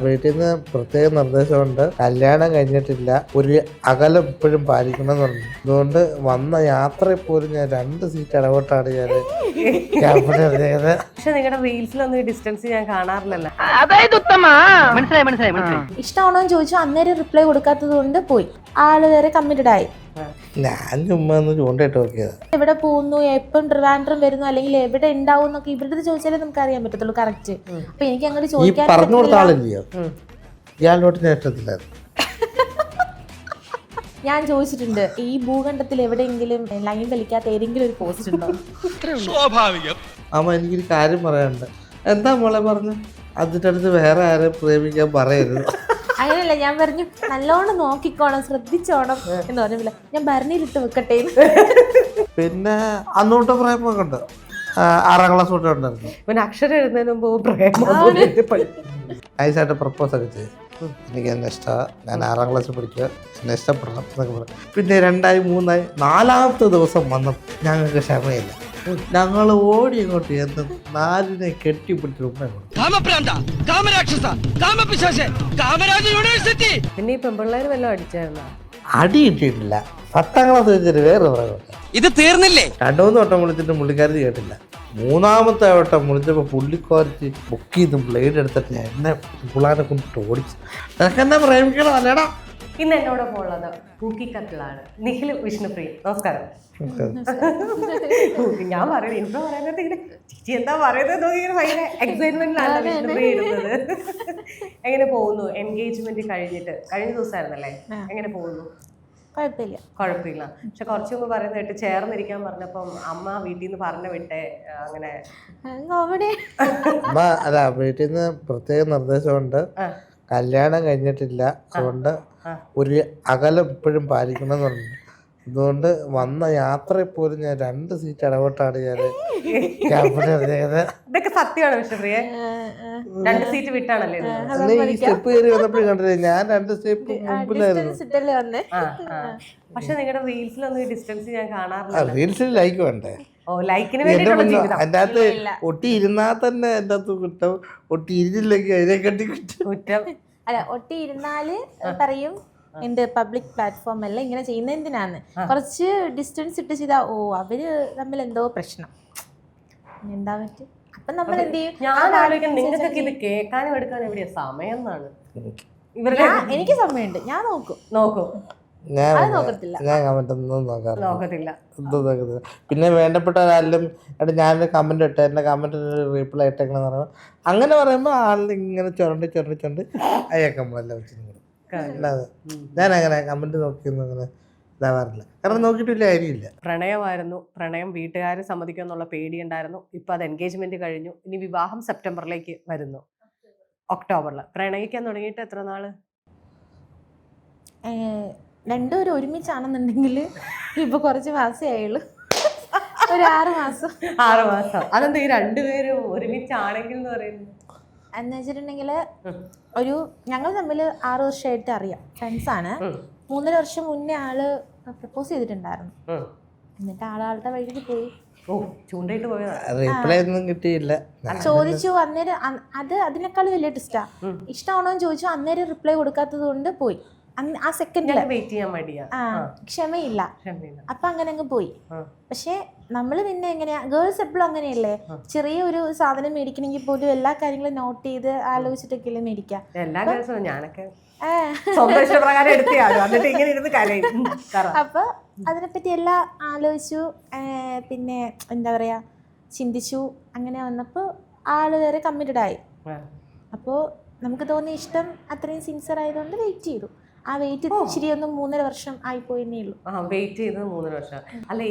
വീട്ടിൽ നിന്ന് പ്രത്യേക നിർദ്ദേശമുണ്ട്. കല്യാണം കഴിഞ്ഞിട്ടില്ല, ഒരു അകലം ഇപ്പോഴും പാലിക്കണമെന്നുണ്ട്. അതുകൊണ്ട് വന്ന യാത്രയിൽ പോലും ഞാൻ 2 സീറ്റ് ഇടപെട്ടാണ് ഞാൻ ക്യാമ്പിൽ ഇറങ്ങിയത്. പക്ഷെ നിങ്ങളുടെ റീൽസിലൊന്നും ഡിസ്റ്റൻസ് ഞാൻ കാണാറില്ലല്ലോ. ഇഷ്ടമാണോ എന്ന് ചോദിച്ചു. അന്നേരം റിപ്ലൈ കൊടുക്കാത്തത് കൊണ്ട് പോയി. ആള് വരെ കമ്മിറ്റഡ് ആയി. ഞാൻ ചുമ്മാ ഒന്ന് ചൂണ്ടയിട്ട് നോക്കിയത്. എവിടെ പോകുന്നു, എപ്പം ട്രിവാൻഡ്രം വരുന്നു, അല്ലെങ്കിൽ എവിടെ ഉണ്ടാവും എന്നൊക്കെ ഇവരുടെ ചോദിച്ചാലേ നമുക്ക് അറിയാൻ പറ്റത്തുള്ളൂ കറക്റ്റ്. അപ്പൊ എനിക്ക് അങ്ങോട്ട് ഈ ചോദിക്കാൻ പറഞ്ഞു കൊടുത്ത ആളില്ലയോ, ഇയാളോട്ട് നേട്ടത്തില്ലായിരുന്നു. ഞാൻ ചോദിച്ചിട്ടുണ്ട്, ഈ ഭൂഖണ്ഡത്തിൽ എവിടെയെങ്കിലും ലൈൻ കളിക്കാത്ത ഏതെങ്കിലും ഒരു പോസ്റ്റ് ഉണ്ടോ? സ്വാഭാവികം. അമ്മ എനിക്കൊരു കാര്യം പറയാനുണ്ട്. എന്താ മോളെ പറഞ്ഞു? അതിൻ്റെ അടുത്ത് വേറെ ആരെയും പ്രേമിക്കാൻ പറയരുത്. അങ്ങനെയല്ല, ഞാൻ പറഞ്ഞു നല്ലോണം നോക്കിക്കോണം, ശ്രദ്ധിച്ചോണം എന്ന് പറഞ്ഞില്ല. ഞാൻ ഭരണിയിലിട്ട് വെക്കട്ടെ. പിന്നെ അന്നോട്ട് പ്രേമൊക്കെ ഉണ്ട്. 6ാം ക്ലാസ് തൊട്ട് ഉണ്ടായിരുന്നു. പിന്നെ അക്ഷരം എഴുതുന്നതിന് മുമ്പ് നൈസായിട്ട് പ്രപ്പോസ് ഒക്കെ ചെയ്തു. എനിക്ക് എന്നെ ഇഷ്ടമാണ്, ഞാൻ 6ാം ക്ലാസ്സിൽ പഠിക്കുക, എന്നെ ഇഷ്ടപ്പെടണം എന്നൊക്കെ പറഞ്ഞു. പിന്നെ 2ആയി 3ആയി 4ാമത്തെ ദിവസം വന്നപ്പോൾ ഞങ്ങൾക്ക് ക്ഷമയില്ല. ഞങ്ങൾ ഓടി അങ്ങോട്ട് എന്ന് 4നെ കെട്ടിപ്പിടിച്ച് ഉമ്മ കൊടുത്തു. പിന്നെ ഈ പെമ്പിള്ളേര് വല്ലതും അടിച്ചായിരുന്നോ? അടി കിട്ടിയിട്ടില്ല. 10ാം ക്ലാസ് വെച്ചിട്ട് വേറെ പറയുന്നത് ഇത് തീർന്നില്ലേ? 2-3 വട്ടം വിളിച്ചിട്ട് പുള്ളിക്കാരി കേട്ടില്ല. 3ാമത്തെ വട്ടം വിളിച്ചപ്പോൾ പുള്ളിക്കാരിച്ച് ബുക്ക് ചെയ്ത് ബ്ലേഡ് എടുത്തിട്ട് എന്നെ പിള്ളേരെ കൊണ്ടിട്ട് ഓടിച്ചു. നിനക്ക് എന്നെ പ്രേമിക്കണോ അല്ലേടാ? ഇന്ന് എന്നോടൊപ്പം ഉള്ളത് പൂക്കിക്കത്തിലാണ് നിഖിൽ വിഷ്ണുപ്രിയ. നമസ്കാരം. ഞാൻ പറയുന്നത് ഇൻട്രോ പറയുന്നത് ഇങ്ങനെ ചേച്ചി എന്താ പറയുന്നത് ഭയങ്കര എക്സൈറ്റ്മെന്റിലാണ് വിഷ്ണുപ്രിയ ഇരുന്നത്. എങ്ങനെ പോകുന്നു? എൻഗേജ്മെന്റ് കഴിഞ്ഞ ദിവസമായിരുന്നല്ലേ? എങ്ങനെ പോകുന്നു? കുഴപ്പമില്ല. പക്ഷെ കുറച്ചു മുമ്പ് പറയുന്ന കേട്ട് ചേർന്നിരിക്കാൻ പറഞ്ഞപ്പം അമ്മ വീട്ടിൽ നിന്ന് പറഞ്ഞു വിട്ടേ. അങ്ങനെ അമ്മ അല്ല, വീട്ടിൽ നിന്ന് പ്രത്യേക നിർദ്ദേശമുണ്ട്. കല്യാണം കഴിഞ്ഞിട്ടില്ല, അതുകൊണ്ട് ഒരു അകലം ഇപ്പോഴും പാലിക്കണമെന്നുണ്ട്. അതുകൊണ്ട് വന്ന യാത്രയിൽ പോലും ഞാൻ 2 സീറ്റ് ഇടപെട്ടാണ് ഞാൻ ക്യാമ്പിൽ ഇറങ്ങിയത്. ഇതൊക്കെ സത്യമാണ് വിഷ്ണുപ്രിയ? 2 സീറ്റ് വിട്ടാണല്ലേ? ഈ സ്റ്റെപ്പ് കയറി വന്നപ്പോഴും കണ്ടില്ലേ, ഞാൻ 2 സ്റ്റെപ്പ് മുമ്പിലായിരുന്നു. പക്ഷെ നിങ്ങളുടെ റീൽസിലൊന്നും ഡിസ്റ്റൻസ് ഞാൻ കാണാറില്ല. റീൽസിൽ ലൈക്ക് വേണ്ടേ? ലൈക്കിന് വേണ്ടിയിട്ടുള്ള ജീവിതം. എൻ്റെ അകത്ത് ഒട്ടി ഇരുന്നാൽ തന്നെ എൻ്റെ അകത്ത് കിട്ടും, ഒട്ടി ഇരുന്നില്ലെങ്കിൽ അതിനെ കണ്ടി കുറ്റം. അല്ല, ഒട്ടി ഇരുന്നാല് പറയും എന്ത് പബ്ലിക് പ്ലാറ്റ്ഫോം അല്ല ഇങ്ങനെ ചെയ്യുന്ന എന്തിനാന്ന്. കുറച്ച് ഡിസ്റ്റൻസ് ഇട്ട് ചെയ്താ അവര് തമ്മിൽ എന്തോ പ്രശ്നം. എന്താ പറ്റും? അപ്പൊ നമ്മൾ എന്ത് ചെയ്യും? ഞാൻ ആലോചിക്കണം, നിങ്ങൾക്കൊക്കെ ഇത് കേൾക്കാനും എടുക്കാനും എവിടെയാ സമയം എന്നാണ്. എനിക്ക് സമയമുണ്ട്, ഞാൻ നോക്കും. ഞാൻ കമന്റ് ഒന്നും നോക്കത്തില്ല. പിന്നെ വേണ്ടപ്പെട്ട ഒരാളിലും ഞാനൊരു കമന്റ് ഇട്ട് എന്റെ കമന്റിന് റീപ്ലൈ ഇട്ടേക്കണെന്ന് പറയുമ്പോൾ അങ്ങനെ പറയുമ്പോൾ ആളിൽ ഇങ്ങനെ ചുരണ്ട് അയ്യക്കമ്മല്ല വെച്ചിട്ട്. അല്ലാതെ ഞാൻ അങ്ങനെ കമന്റ് നോക്കിയൊന്നും അങ്ങനെ ഇതാവാറില്ല, കാരണം നോക്കിയിട്ടില്ല കാര്യമില്ല. പ്രണയമായിരുന്നു, പ്രണയം വീട്ടുകാർ സമ്മതിക്കുമെന്നുള്ള പേടിയുണ്ടായിരുന്നു. ഇപ്പൊ അത് എൻഗേജ്മെന്റ് കഴിഞ്ഞു. ഇനി വിവാഹം സെപ്റ്റംബറിലേക്ക് വരുന്നു, ഒക്ടോബറിൽ. പ്രണയിക്കാൻ തുടങ്ങിയിട്ട് എത്ര നാള്? രണ്ടുപേരും ഒരുമിച്ചാണെന്നുണ്ടെങ്കിൽ ഇപ്പൊ കുറച്ച് മാസേ ആയുള്ളൂ, ഒരു 6 മാസം. 6 മാസം. അതെന്താ ഈ 2 പേരും ഒരുമിച്ചാണെങ്കിൽ എന്ന് പറയുന്നത്? എന്ന് വെച്ചിട്ടുണ്ടെങ്കിൽ ഞങ്ങൾ തമ്മിൽ 6 വർഷമായിട്ട് അറിയാം, ഫ്രണ്ട്സാണ്. 3.5 വർഷം മുന്നേ ആള് പ്രപ്പോസ് ചെയ്തിട്ടുണ്ടായിരുന്നു. എന്നിട്ട് ആളുടെ വഴിക്ക് പോയി. ചൂണ്ടയിട്ട് പോയതാ. റീപ്ലൈ ഒന്നും കിട്ടിയില്ല. ചോദിച്ചു, അന്നേരം അതിനേക്കാൾ വലിയ ടിസ്റ്റാ. ഇഷ്ടമാണോ എന്ന് ചോദിച്ചു. അന്നേരം റിപ്ലൈ കൊടുക്കാത്തത് കൊണ്ട് പോയി. ആ സെക്കൻഡിൽ വെയിറ്റ് ചെയ്യാൻ മടിയാ, ക്ഷമയില്ല. അപ്പൊ അങ്ങനെ അങ്ങ് പോയി. പക്ഷെ നമ്മള് പിന്നെ എങ്ങനെയാ, ഗേൾസ് എപ്പോഴും അങ്ങനെയല്ലേ, ചെറിയ ഒരു സാധനം മേടിക്കണമെങ്കിൽ പോലും എല്ലാ കാര്യങ്ങളും നോട്ട് ചെയ്ത് ആലോചിച്ചിട്ടൊക്കെ മേടിക്കാം. എല്ലാ ദിവസവും ഞാനൊക്കെ അപ്പൊ അതിനെപ്പറ്റി എല്ലാം ആലോചിച്ചു. പിന്നെ എന്താ പറയാ, ചിന്തിച്ചു. അങ്ങനെ വന്നപ്പോ ആള് വരെ കമ്മിറ്റഡ് ആയി. അപ്പോ നമുക്ക് തോന്നിയ ഇഷ്ടം അത്രയും സിൻസിയർ ആയതുകൊണ്ട് വെയിറ്റ് ചെയ്തു. ആ വെയിറ്റ് ഇച്ചിരി ഒന്നും 3.5 വർഷം ആയിപ്പോയെന്നേ ഉള്ളൂ. വെയിറ്റ് ചെയ്തത് 3.5 വർഷം. അല്ല,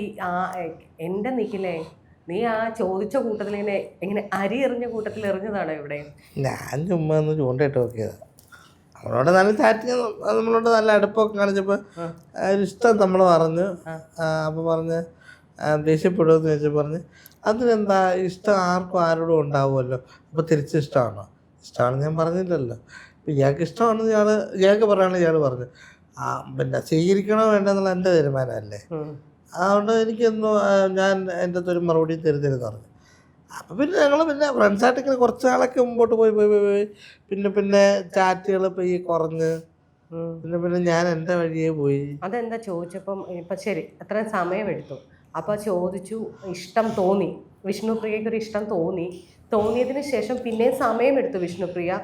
എന്റെ നിഖിലേ, നീ ആ ചോദിച്ച കൂട്ടത്തിൽ ഇങ്ങനെ അരി എറിഞ്ഞ കൂട്ടത്തിൽ എറിഞ്ഞതാണോ ഇവിടെ? ഞാൻ ചുമ്മാ ഒന്ന് ചൂണ്ടയിട്ട് നോക്കിയത്. നമ്മളോട് നല്ല ചാറ്റിങ്, നമ്മളോട് നല്ല അടുപ്പൊക്കെ കാണിച്ചപ്പോൾ ഇഷ്ടം നമ്മൾ പറഞ്ഞു. അപ്പോൾ പറഞ്ഞ് ദേഷ്യപ്പെടുമെന്ന് ചോദിച്ചാൽ പറഞ്ഞ് അതിനെന്താ, ഇഷ്ടം ആർക്കും ആരോടും ഉണ്ടാവുമല്ലോ, അപ്പോൾ തിരിച്ചിഷ്ടമാണോ? ഇഷ്ടമാണെന്ന് ഞാൻ പറഞ്ഞില്ലല്ലോ. അപ്പം ഇയാൾക്ക് ഇഷ്ടമാണെന്ന് ഇയാൾക്ക് പറയുകയാണെങ്കിൽ ഇയാൾ പറഞ്ഞു. പിന്നെ സ്വീകരിക്കണോ വേണ്ടെന്നുള്ള എൻ്റെ തീരുമാനമല്ലേ. അതുകൊണ്ട് എനിക്കൊന്നും ഞാൻ എൻ്റെ ഒരു മറുപടി തരുതരുന്ന് പറഞ്ഞു. അപ്പം പിന്നെ ഞങ്ങൾ പിന്നെ ഫ്രണ്ട്സായിട്ട് ഇങ്ങനെ കുറച്ച് നാളൊക്കെ മുമ്പോട്ട് പോയി പിന്നെ ചാറ്റുകൾ ഇപ്പോൾ ഈ കുറഞ്ഞ് പിന്നെ ഞാൻ എൻ്റെ വഴിയേ പോയി. അതെന്താ ചോദിച്ചപ്പം ഇപ്പം ശരി അത്രയും സമയമെടുത്തു, അപ്പോൾ ചോദിച്ചു ഇഷ്ടം തോന്നി, വിഷ്ണുപ്രിയയ്ക്ക് ഒരു ഇഷ്ടം തോന്നിയതിന് ശേഷം പിന്നെയും സമയമെടുത്തു വിഷ്ണുപ്രിയ.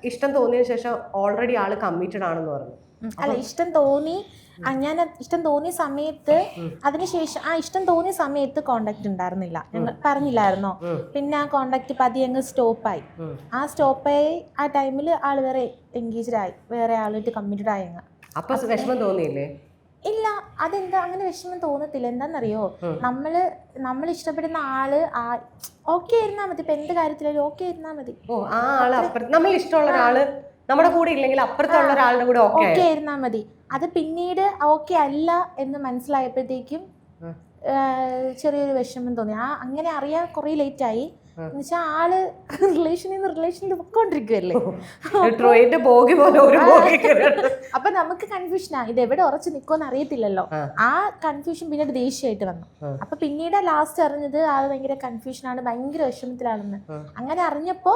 ഇഷ്ടം തോന്നിയതിന് ശേഷം ഓൾറെഡി ആള് കമ്മിറ്റഡ് ആണെന്ന് പറഞ്ഞു. അല്ല, ഇഷ്ടം തോന്നി, ഞാൻ ഇഷ്ടം തോന്നിയ സമയത്ത് അതിനുശേഷം ആ ഇഷ്ടം തോന്നിയ സമയത്ത് കോണ്ടാക്ട് ഉണ്ടായിരുന്നില്ല, ഞങ്ങൾ പറഞ്ഞില്ലായിരുന്നോ. പിന്നെ ആ കോണ്ടാക്ട് പതിയെ അങ്ങ് സ്റ്റോപ്പായി. ആ ടൈമിൽ ആൾ വേറെ എൻഗേജ്ഡ് ആയി, വേറെ ആളായിട്ട് കമ്മിറ്റഡ് ആയി അങ്ങ്. അപ്പൊ വിഷമം തോന്നിയില്ലേ? ഇല്ല, അതെന്താ അങ്ങനെ വിഷമം തോന്നത്തില്ല. എന്താണെന്നറിയോ, നമ്മൾ ഇഷ്ടപ്പെടുന്ന ആള് ഓക്കെ ആയിരുന്നാ മതി. ഇപ്പൊ എന്ത് കാര്യത്തിലായാലും ഓക്കെ ആയിരുന്നാ മതി. ആ ആള് നമ്മൾ ഇഷ്ടമുള്ള ഒരാള് നമ്മുടെ കൂടെ ഇല്ലെങ്കിൽ അപ്പുറത്തുള്ള ഒരാളുടെ കൂടെ ഓക്കെ ആയിരുന്നാ മതി. അത് പിന്നീട് ഓക്കെ അല്ല എന്ന് മനസ്സിലായപ്പോഴത്തേക്കും ചെറിയൊരു വിഷമം തോന്നി. അങ്ങനെ അറിയാൻ കുറെ ലേറ്റ് ആയി. എന്നുവെച്ചാൽ ആള് റിലേഷനിൽ പൊക്കോണ്ടിരിക്കുവല്ലേ, അപ്പൊ നമുക്ക് കൺഫ്യൂഷനാ, ഇത് എവിടെ ഉറച്ചു നിൽക്കുമെന്ന് അറിയത്തില്ലല്ലോ. ആ കൺഫ്യൂഷൻ പിന്നീട് ദേഷ്യമായിട്ട് വന്നു. അപ്പൊ പിന്നീട് ലാസ്റ്റ് അറിഞ്ഞത് ആള് ഭയങ്കര കൺഫ്യൂഷനാണ്, ഭയങ്കര വിഷമത്തിലാണെന്ന്. അങ്ങനെ അറിഞ്ഞപ്പോ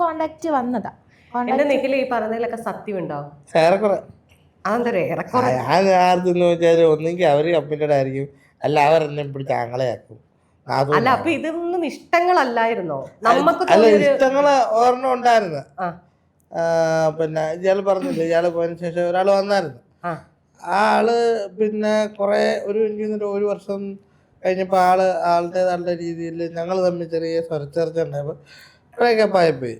കോണ്ടാക്ട് വന്നതാ. ഈ പറഞ്ഞതിലൊക്കെ സത്യം ഉണ്ടാവും. ഒന്നെങ്കിൽ അവര് കമ്മിറ്റഡ് ആയിരിക്കും, അല്ല അവരെന്നെ പിടിച്ച് ആങ്ങളെയാക്കും. അല്ല, അപ്പൊ ഇതൊന്നും ഇഷ്ടങ്ങളല്ലായിരുന്നോ? നമുക്ക് അല്ല, ഇഷ്ടങ്ങള് ഒരെണ്ണം ഉണ്ടായിരുന്നു. പിന്നെ ഇയാള് പറഞ്ഞില്ല, ഇയാള് പോയതിനു ശേഷം ഒരാൾ വന്നായിരുന്നു. ആ ആള് പിന്നെ കുറെ ഒരു വർഷം കഴിഞ്ഞപ്പോ ആളുടേതാളുടെ രീതിയിൽ ഞങ്ങൾ തമ്മിൽ ചെറിയ സ്വരച്ചേർച്ച ഉണ്ടായപ്പോ പോയി.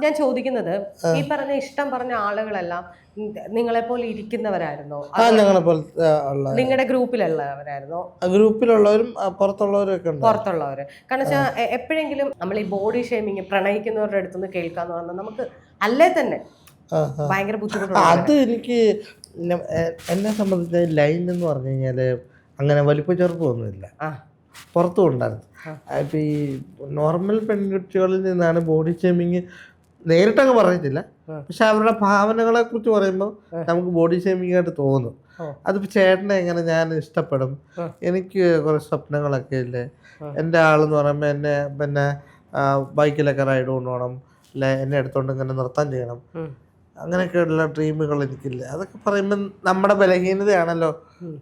ഞാൻ ചോദിക്കുന്നത്, ഈ പറഞ്ഞ ഇഷ്ടം പറഞ്ഞ ആളുകളെല്ലാം നിങ്ങളെ പോലെ ഇരിക്കുന്നവരായിരുന്നോ? നിങ്ങളുടെ ഗ്രൂപ്പിലുള്ളവരായിരുന്നോ? ഗ്രൂപ്പിലുള്ളവരും പുറത്തുള്ളവരും ഒക്കെ ഉണ്ട്. പുറത്തുള്ളവര് കാരണം വെച്ചാൽ എപ്പോഴെങ്കിലും നമ്മൾ ഈ ബോഡി ഷേമിങ് പ്രണയിക്കുന്നവരുടെ അടുത്തുനിന്ന് കേൾക്കാന്ന് പറഞ്ഞാൽ നമുക്ക് അല്ലേ തന്നെ ഭയങ്കര ബുദ്ധിമുട്ടുണ്ട്. അത് എനിക്ക് എന്നെ സംബന്ധിച്ച് ലൈൻ എന്ന് പറഞ്ഞു കഴിഞ്ഞാല് അങ്ങനെ വലിപ്പ ചെറുപ്പമൊന്നുമില്ല, പുറത്തും ഉണ്ടായിരുന്നു. ഇപ്പം ഈ നോർമൽ പെൺകുട്ടികളിൽ നിന്നാണ് ബോഡി ഷേമിങ് നേരിട്ടങ്ങ് പറയത്തില്ല, പക്ഷെ അവരുടെ ഭാവനകളെ കുറിച്ച് പറയുമ്പോൾ നമുക്ക് ബോഡി ഷേമിങ് ആയിട്ട് തോന്നും. അതിപ്പോൾ ചേട്ടനെ എങ്ങനെ ഞാൻ ഇഷ്ടപ്പെടും, എനിക്ക് കുറേ സ്വപ്നങ്ങളൊക്കെ ഇല്ലേ, എൻ്റെ ആളെന്ന് പറയുമ്പോൾ എന്നെ പിന്നെ ബൈക്കിലൊക്കെ റൈഡ് കൊണ്ടുപോകണം, അല്ലെ എന്നെ എടുത്തോണ്ട് ഇങ്ങനെ നൃത്തം ചെയ്യണം, അങ്ങനെയൊക്കെയുള്ള ഡ്രീമുകൾ എനിക്കില്ല. അതൊക്കെ പറയുമ്പോൾ നമ്മുടെ ബലഹീനതയാണല്ലോ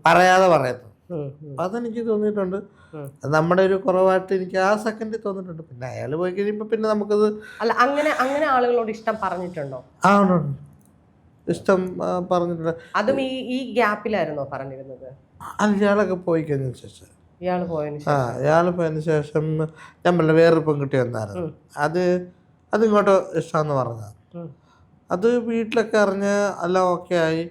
പറയാതെ പറയുന്നത്. അതെനിക്ക് തോന്നിയിട്ടുണ്ട്, നമ്മുടെ ഒരു കുറവായിട്ട് എനിക്ക് ആ സെക്കൻഡിൽ തോന്നിയിട്ടുണ്ട്. പിന്നെ അയാൾ പോയി കഴിയുമ്പോൾ പിന്നെ നമുക്കത് അല്ല അങ്ങനെ ആളുകളോട് ഇഷ്ടം പറഞ്ഞിട്ടുണ്ടോ? ഇഷ്ടം പറഞ്ഞിട്ടുണ്ട്. അതും ഈ ഗ്യാപ്പിലായിരുന്നോ പറഞ്ഞിരുന്നത്? ഇയാളൊക്കെ പോയി കഴിഞ്ഞ ശേഷം ഇയാൾ പോയതിന് ശേഷം ഞാൻ പറഞ്ഞ വേറൊരു പെൺകുട്ടി വന്നായിരുന്നു. അതിങ്ങോട്ട് ഇഷ്ടമെന്ന് പറഞ്ഞത്. അത് വീട്ടിലൊക്കെ അറിഞ്ഞ് എല്ലാം ഓക്കെ ആയി.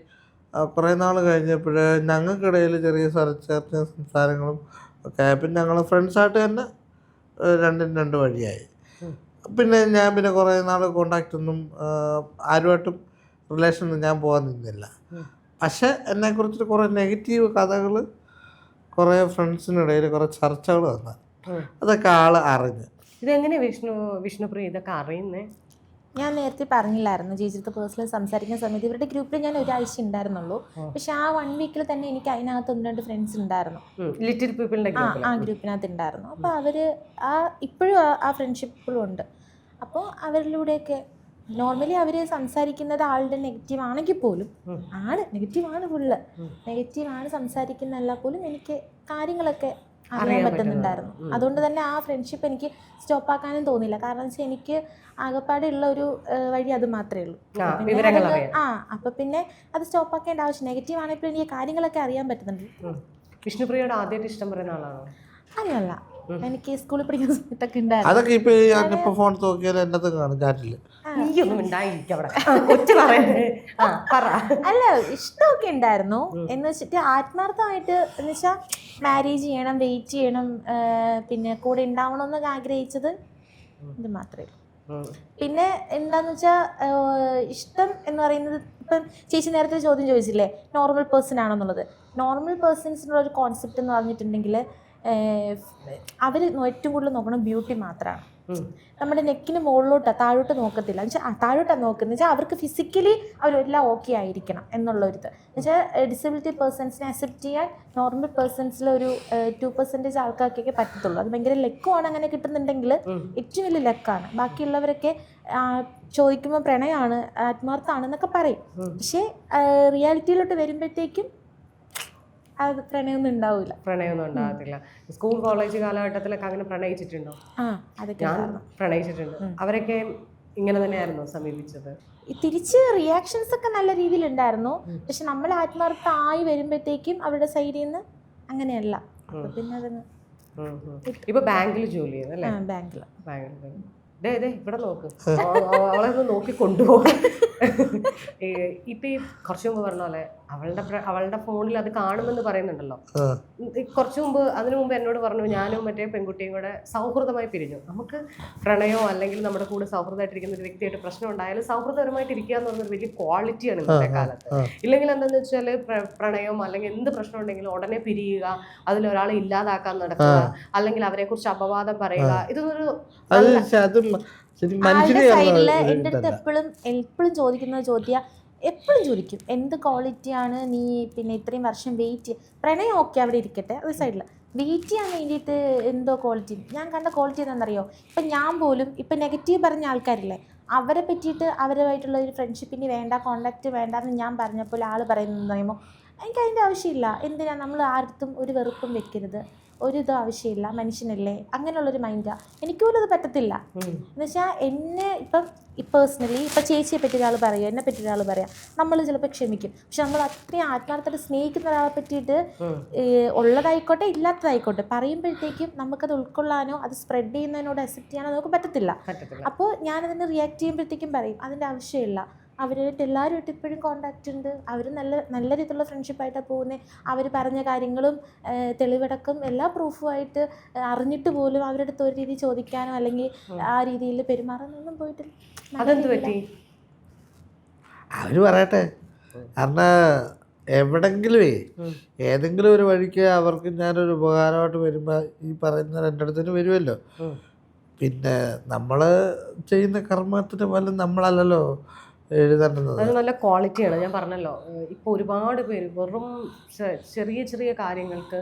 കുറേ നാൾ കഴിഞ്ഞപ്പോൾ ഞങ്ങൾക്കിടയിൽ ചെറിയ ചർച്ച സംസാരങ്ങളും ഒക്കെ ആയി. പിന്നെ ഞങ്ങൾ ഫ്രണ്ട്സായിട്ട് തന്നെ രണ്ട് വഴിയായി. പിന്നെ ഞാൻ പിന്നെ കുറേ നാൾ കോണ്ടാക്റ്റ് ഒന്നും ആരുമായിട്ടും റിലേഷനൊന്നും ഞാൻ പോകാൻ നിന്നില്ല. പക്ഷെ എന്നെക്കുറിച്ചിട്ട് കുറേ നെഗറ്റീവ് കഥകൾ കുറേ ഫ്രണ്ട്സിനിടയിൽ കുറേ ചർച്ചകൾ വന്നു. അതൊക്കെ ആൾ അറിഞ്ഞ്. ഇതെങ്ങനെ വിഷ്ണുപ്രിയ ഇതൊക്കെ അറിയുന്നേ? ഞാൻ നേരത്തെ പറഞ്ഞില്ലായിരുന്നു, ചേച്ചിയുടെ പേഴ്സണൽ സംസാരിക്കുന്ന സമയത്ത് ഇവരുടെ ഗ്രൂപ്പിൽ ഞാൻ ഒരാഴ്ച ഉണ്ടായിരുന്നുള്ളൂ. പക്ഷെ ആ 1 വീക്കിൽ തന്നെ എനിക്ക് അതിനകത്ത് 1-2 ഫ്രണ്ട്സ് ഉണ്ടായിരുന്നു, ലിറ്റിൽ പീപ്പിളിന്റെ ആ ഗ്രൂപ്പിനകത്ത് ഉണ്ടായിരുന്നു. അപ്പോൾ അവർ ഇപ്പോഴും ആ ഫ്രണ്ട്ഷിപ്പുകളും ഉണ്ട്. അപ്പോൾ അവരിലൂടെയൊക്കെ നോർമലി അവർ സംസാരിക്കുന്നത് ആളുടെ നെഗറ്റീവ് ആണെങ്കിൽ പോലും നെഗറ്റീവാണ് സംസാരിക്കുന്നതല്ല പോലും എനിക്ക് കാര്യങ്ങളൊക്കെ അറിയാൻ പറ്റുന്നുണ്ടായിരുന്നു. അതുകൊണ്ട് തന്നെ ആ ഫ്രണ്ട്ഷിപ്പ് എനിക്ക് സ്റ്റോപ്പാക്കാനും തോന്നില്ല. കാരണം വെച്ചാൽ എനിക്ക് ആകെപ്പാടുള്ള ഒരു വഴി അത് മാത്രമേ ഉള്ളൂ. അപ്പൊ പിന്നെ അത് സ്റ്റോപ്പാക്കേണ്ട ആവശ്യം, നെഗറ്റീവ് ആണെങ്കിൽ എനിക്ക് കാര്യങ്ങളൊക്കെ അറിയാൻ പറ്റുന്നുണ്ട്. വിഷ്ണുപ്രിയയോട് ആദ്യമായിട്ട് ഇഷ്ടം പറയുന്ന ആളാണോ? അങ്ങനല്ല, എനിക്ക് സ്കൂളിൽ പഠിക്കുന്ന സമയത്തൊക്കെ ഉണ്ടായിരുന്നു. അതൊക്കെ ഇപ്പൊ ഫോൺ നോക്കിയാൽ എന്നതും കാണും ചാറ്റില്. അല്ല, ഇഷ്ടമൊക്കെ ഉണ്ടായിരുന്നു. എന്ന് വെച്ചിട്ട് ആത്മാർത്ഥമായിട്ട് എന്ന് വെച്ചാൽ മാരേജ് ചെയ്യണം, വെയിറ്റ് ചെയ്യണം, പിന്നെ കൂടെ ഉണ്ടാവണമെന്നൊക്കെ ആഗ്രഹിച്ചത് ഇത് മാത്രമേ ഉള്ളൂ. പിന്നെ എന്താന്ന് വെച്ചാൽ ഇഷ്ടം എന്ന് പറയുന്നത്, ഇപ്പം ചേച്ചി നേരത്തെ ചോദ്യം ചോദിച്ചില്ലേ നോർമൽ പേഴ്സൺ ആണെന്നുള്ളത്. നോർമൽ പേഴ്സൺസിനുള്ള ഒരു കോൺസെപ്റ്റ് എന്ന് പറഞ്ഞിട്ടുണ്ടെങ്കിൽ അവർ ഏറ്റവും കൂടുതൽ നോക്കണം ബ്യൂട്ടി മാത്രമാണ്. നമ്മുടെ നെക്കിന് മുകളിലോട്ടാണ്, താഴോട്ട് നോക്കത്തില്ല. എന്നുവെച്ചാൽ താഴോട്ടാണ് നോക്കുന്നത് വെച്ചാൽ അവർക്ക് ഫിസിക്കലി അവരെല്ലാം ഓക്കെ ആയിരിക്കണം എന്നുള്ളൊരിത്. എന്നുവെച്ചാൽ ഡിസബിലിറ്റി പേഴ്സൺസിനെ അക്സെപ്റ്റ് ചെയ്യാൻ നോർമൽ പേഴ്സൺസിൽ ഒരു 2% ആൾക്കാർക്കൊക്കെ പറ്റത്തുള്ളൂ. അത് ഭയങ്കര ലക്കുമാണ്. അങ്ങനെ കിട്ടുന്നുണ്ടെങ്കിൽ ഏറ്റവും വലിയ ലക്കാണ്. ബാക്കിയുള്ളവരൊക്കെ ചോദിക്കുമ്പോൾ പ്രണയമാണ്, ആത്മാർത്ഥമാണെന്നൊക്കെ പറയും. പക്ഷേ റിയാലിറ്റിയിലോട്ട് വരുമ്പോഴത്തേക്കും അത് പ്രണയമൊന്നും ഉണ്ടാവില്ല. പ്രണയമൊന്നും ഉണ്ടാകത്തില്ല. സ്കൂൾ കോളേജ് കാലഘട്ടത്തിലൊക്കെ അങ്ങനെ പ്രണയിച്ചിട്ടുണ്ടോ? ഞാൻ പ്രണയിച്ചിട്ടുണ്ട്. അവരൊക്കെ ഇങ്ങനെ തന്നെയായിരുന്നു സമീപിച്ചത്? തിരിച്ച് റിയാക്ഷൻസ് ഒക്കെ നല്ല രീതിയിലുണ്ടായിരുന്നു. പക്ഷെ നമ്മൾ ആത്മാർത്ഥമായി വരുമ്പോഴത്തേക്കും അവരുടെ സൈഡിൽ നിന്ന് അങ്ങനെയല്ല. അപ്പൊ പിന്നെ അതങ്ങ് ഇപ്പൊ ബാങ്കിൽ ജോലി ചെയ്യുന്നല്ലേ? ബാങ്കിൽ ഇവിടെ നോക്ക്, അവളെ ഒന്ന് നോക്കി കൊണ്ടുപോകും. ഇപ്പൊ ഈ കുറച്ചു മുമ്പ് പറഞ്ഞ പോലെ അവളുടെ ഫോണിൽ അത് കാണുമെന്ന് പറയുന്നുണ്ടല്ലോ. കുറച്ചു മുമ്പ് അതിനു മുമ്പ് എന്നോട് പറഞ്ഞു, ഞാനും മറ്റേ പെൺകുട്ടിയും കൂടെ സൗഹൃദമായി പിരിഞ്ഞു. നമുക്ക് പ്രണയമോ അല്ലെങ്കിൽ നമ്മുടെ കൂടെ സൗഹൃദമായിട്ടിരിക്കുന്ന ഒരു വ്യക്തിയായിട്ട് പ്രശ്നം ഉണ്ടായാലും സൗഹൃദപരമായിട്ട് ഇരിക്കുക എന്ന് പറഞ്ഞൊരു വലിയ ക്വാളിറ്റിയാണ് ഇന്നത്തെ കാലത്ത്. ഇല്ലെങ്കിൽ എന്താണെന്ന് വെച്ചാൽ പ്രണയം അല്ലെങ്കിൽ എന്ത് പ്രശ്നം ഉണ്ടെങ്കിലും ഉടനെ പിരിയുക, അതിലൊരാളെ ഇല്ലാതാക്കാൻ നടക്കുക, അല്ലെങ്കിൽ അവരെ കുറിച്ച് അപവാദം പറയുക. ഇതൊരു സൈഡില് എൻ്റെ അടുത്ത് എപ്പോഴും ചോദിക്കുന്ന ചോദ്യം, എപ്പോഴും ചോദിക്കും, എന്ത് ക്വാളിറ്റിയാണ് നീ പിന്നെ ഇത്രയും വർഷം വെയിറ്റ് പ്രണയം ഒക്കെ അവിടെ ഇരിക്കട്ടെ ഒരു സൈഡിൽ വെയിറ്റ് ചെയ്യാൻ വേണ്ടിയിട്ട് എന്തോ ക്വാളിറ്റി. ഞാൻ കണ്ട ക്വാളിറ്റി എന്താണെന്നറിയോ? ഇപ്പം ഞാൻ പോലും ഇപ്പം നെഗറ്റീവ് പറഞ്ഞ ആൾക്കാരില്ലേ, അവരെ പറ്റിയിട്ട് അവരുമായിട്ടുള്ള ഒരു ഫ്രണ്ട്ഷിപ്പിന് വേണ്ട, കോണ്ടാക്റ്റ് വേണ്ട എന്ന് ഞാൻ പറഞ്ഞപ്പോൾ ആൾ പറയുന്നതെന്ന് പറയുമ്പോൾ എനിക്ക് അതിൻ്റെ ആവശ്യമില്ല. എന്തിനാ നമ്മൾ ആർക്കും ഒരു വെറുപ്പും വെക്കരുത്, ഒരിതും ആവശ്യമില്ല, മനുഷ്യനല്ലേ, അങ്ങനെയുള്ളൊരു മൈൻഡാണ്. എനിക്കുപോലും അത് പറ്റത്തില്ല. എന്നുവെച്ചാൽ എന്നെ ഇപ്പം പേഴ്സണലി ഇപ്പം ചേച്ചിയെ പറ്റി ഒരാൾ പറയുക, എന്നെ പറ്റി ഒരാൾ പറയാം, നമ്മൾ ചിലപ്പോൾ ക്ഷമിക്കും. പക്ഷെ നമ്മൾ അത്രയും ആത്മാർത്ഥമായിട്ട് സ്നേഹിക്കുന്ന ഒരാളെ പറ്റിയിട്ട് ഉള്ളതായിക്കോട്ടെ ഇല്ലാത്തതായിക്കോട്ടെ പറയുമ്പോഴത്തേക്കും നമുക്കത് ഉൾക്കൊള്ളാനോ അത് സ്പ്രെഡ് ചെയ്യുന്നതിനോട് അക്സെപ്റ്റ് ചെയ്യാനോ നമുക്ക് പറ്റത്തില്ല. അപ്പോൾ ഞാനതിന് റിയാക്ട് ചെയ്യുമ്പോഴത്തേക്കും പറയും അതിൻ്റെ ആവശ്യമില്ല. അവരുമായിട്ട് എല്ലാവരുമായിട്ട് ഇപ്പോഴും കോണ്ടാക്റ്റ് ഉണ്ട്. അവർ നല്ല രീതിയിലുള്ള ഫ്രണ്ട്ഷിപ്പായിട്ടാണ് പോകുന്നത്. അവർ പറഞ്ഞ കാര്യങ്ങളും തെളിവടക്കം എല്ലാ പ്രൂഫുമായിട്ട് അറിഞ്ഞിട്ട് പോലും അവരുടെ അടുത്ത് ഒരു രീതി ചോദിക്കാനോ അല്ലെങ്കിൽ ആ രീതിയിൽ പെരുമാറാനൊന്നും പോയിട്ടില്ല. അതെന്ത് പറ്റി? അവർ പറയട്ടെ. കാരണം എവിടെങ്കിലുമേ ഏതെങ്കിലും ഒരു വഴിക്ക് അവർക്ക് ഞാനൊരു ഉപകാരമായിട്ട് വരുമ്പോൾ ഈ പറയുന്ന എൻ്റെ അടുത്തിന് വരുമല്ലോ. പിന്നെ നമ്മൾ ചെയ്യുന്ന കർമ്മത്തിന് പോലും നമ്മളല്ലല്ലോ എഴുതേണ്ടത്. അത് നല്ല ക്വാളിറ്റിയാണ്. ഞാൻ പറഞ്ഞല്ലോ, ഇപ്പോൾ ഒരുപാട് പേര് വെറും ചെറിയ ചെറിയ കാര്യങ്ങൾക്ക്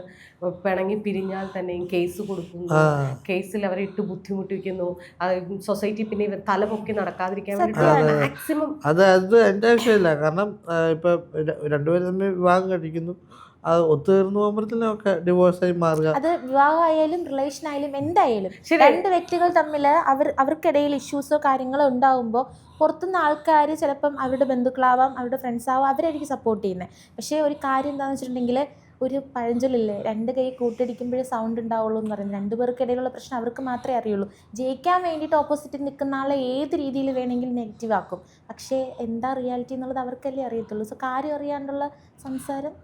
പിണങ്ങി പിരിഞ്ഞാൽ തന്നെയും കേസ് കൊടുക്കുന്നു, കേസിൽ അവരെ ഇട്ട് ബുദ്ധിമുട്ടിക്കുന്നു, സൊസൈറ്റി പിന്നെ തലപൊക്കി നടക്കാതിരിക്കാൻ വേണ്ടി മാക്സിമം. അത് എൻ്റെ ആവശ്യമില്ല. കാരണം ഇപ്പം രണ്ടുപേരും തമ്മിൽ വിവാഹം കഴിക്കുന്നു, അത് ഒത്തുതീർന്നു പോകുമ്പോഴത്തേനൊക്കെ ഡിവോഴ്സായി മാറുക. അത് വിവാഹമായാലും റിലേഷൻ ആയാലും എന്തായാലും രണ്ട് വ്യക്തികൾ തമ്മിൽ അവർക്കിടയിൽ ഇഷ്യൂസോ കാര്യങ്ങളോ ഉണ്ടാകുമ്പോൾ പുറത്തുനിന്ന് ആൾക്കാർ ചിലപ്പം അവരുടെ ബന്ധുക്കളാവാം, അവരുടെ ഫ്രണ്ട്സാവാം, അവരായിരിക്കും സപ്പോർട്ട് ചെയ്യുന്നത്. പക്ഷേ ഒരു കാര്യം എന്താണെന്ന് വെച്ചിട്ടുണ്ടെങ്കിൽ, ഒരു പഴഞ്ചൊല്ലില്ലേ, രണ്ട് കൈ കൂട്ടിടിക്കുമ്പോഴേ സൗണ്ട് ഉണ്ടാവുള്ളൂ എന്ന് പറയുന്നത്. രണ്ടു പേർക്കിടയിലുള്ള പ്രശ്നം അവർക്ക് മാത്രമേ അറിയുള്ളൂ. ജയിക്കാൻ വേണ്ടിയിട്ട് ഓപ്പോസിറ്റിൽ നിൽക്കുന്ന ആളെ ഏത് രീതിയിൽ വേണമെങ്കിലും നെഗറ്റീവ് ആക്കും. പക്ഷേ എന്താ റിയാലിറ്റി എന്നുള്ളത് അവർക്കല്ലേ അറിയത്തുള്ളൂ. സോ കാര്യം അറിയാണ്ടുള്ള സംസാരം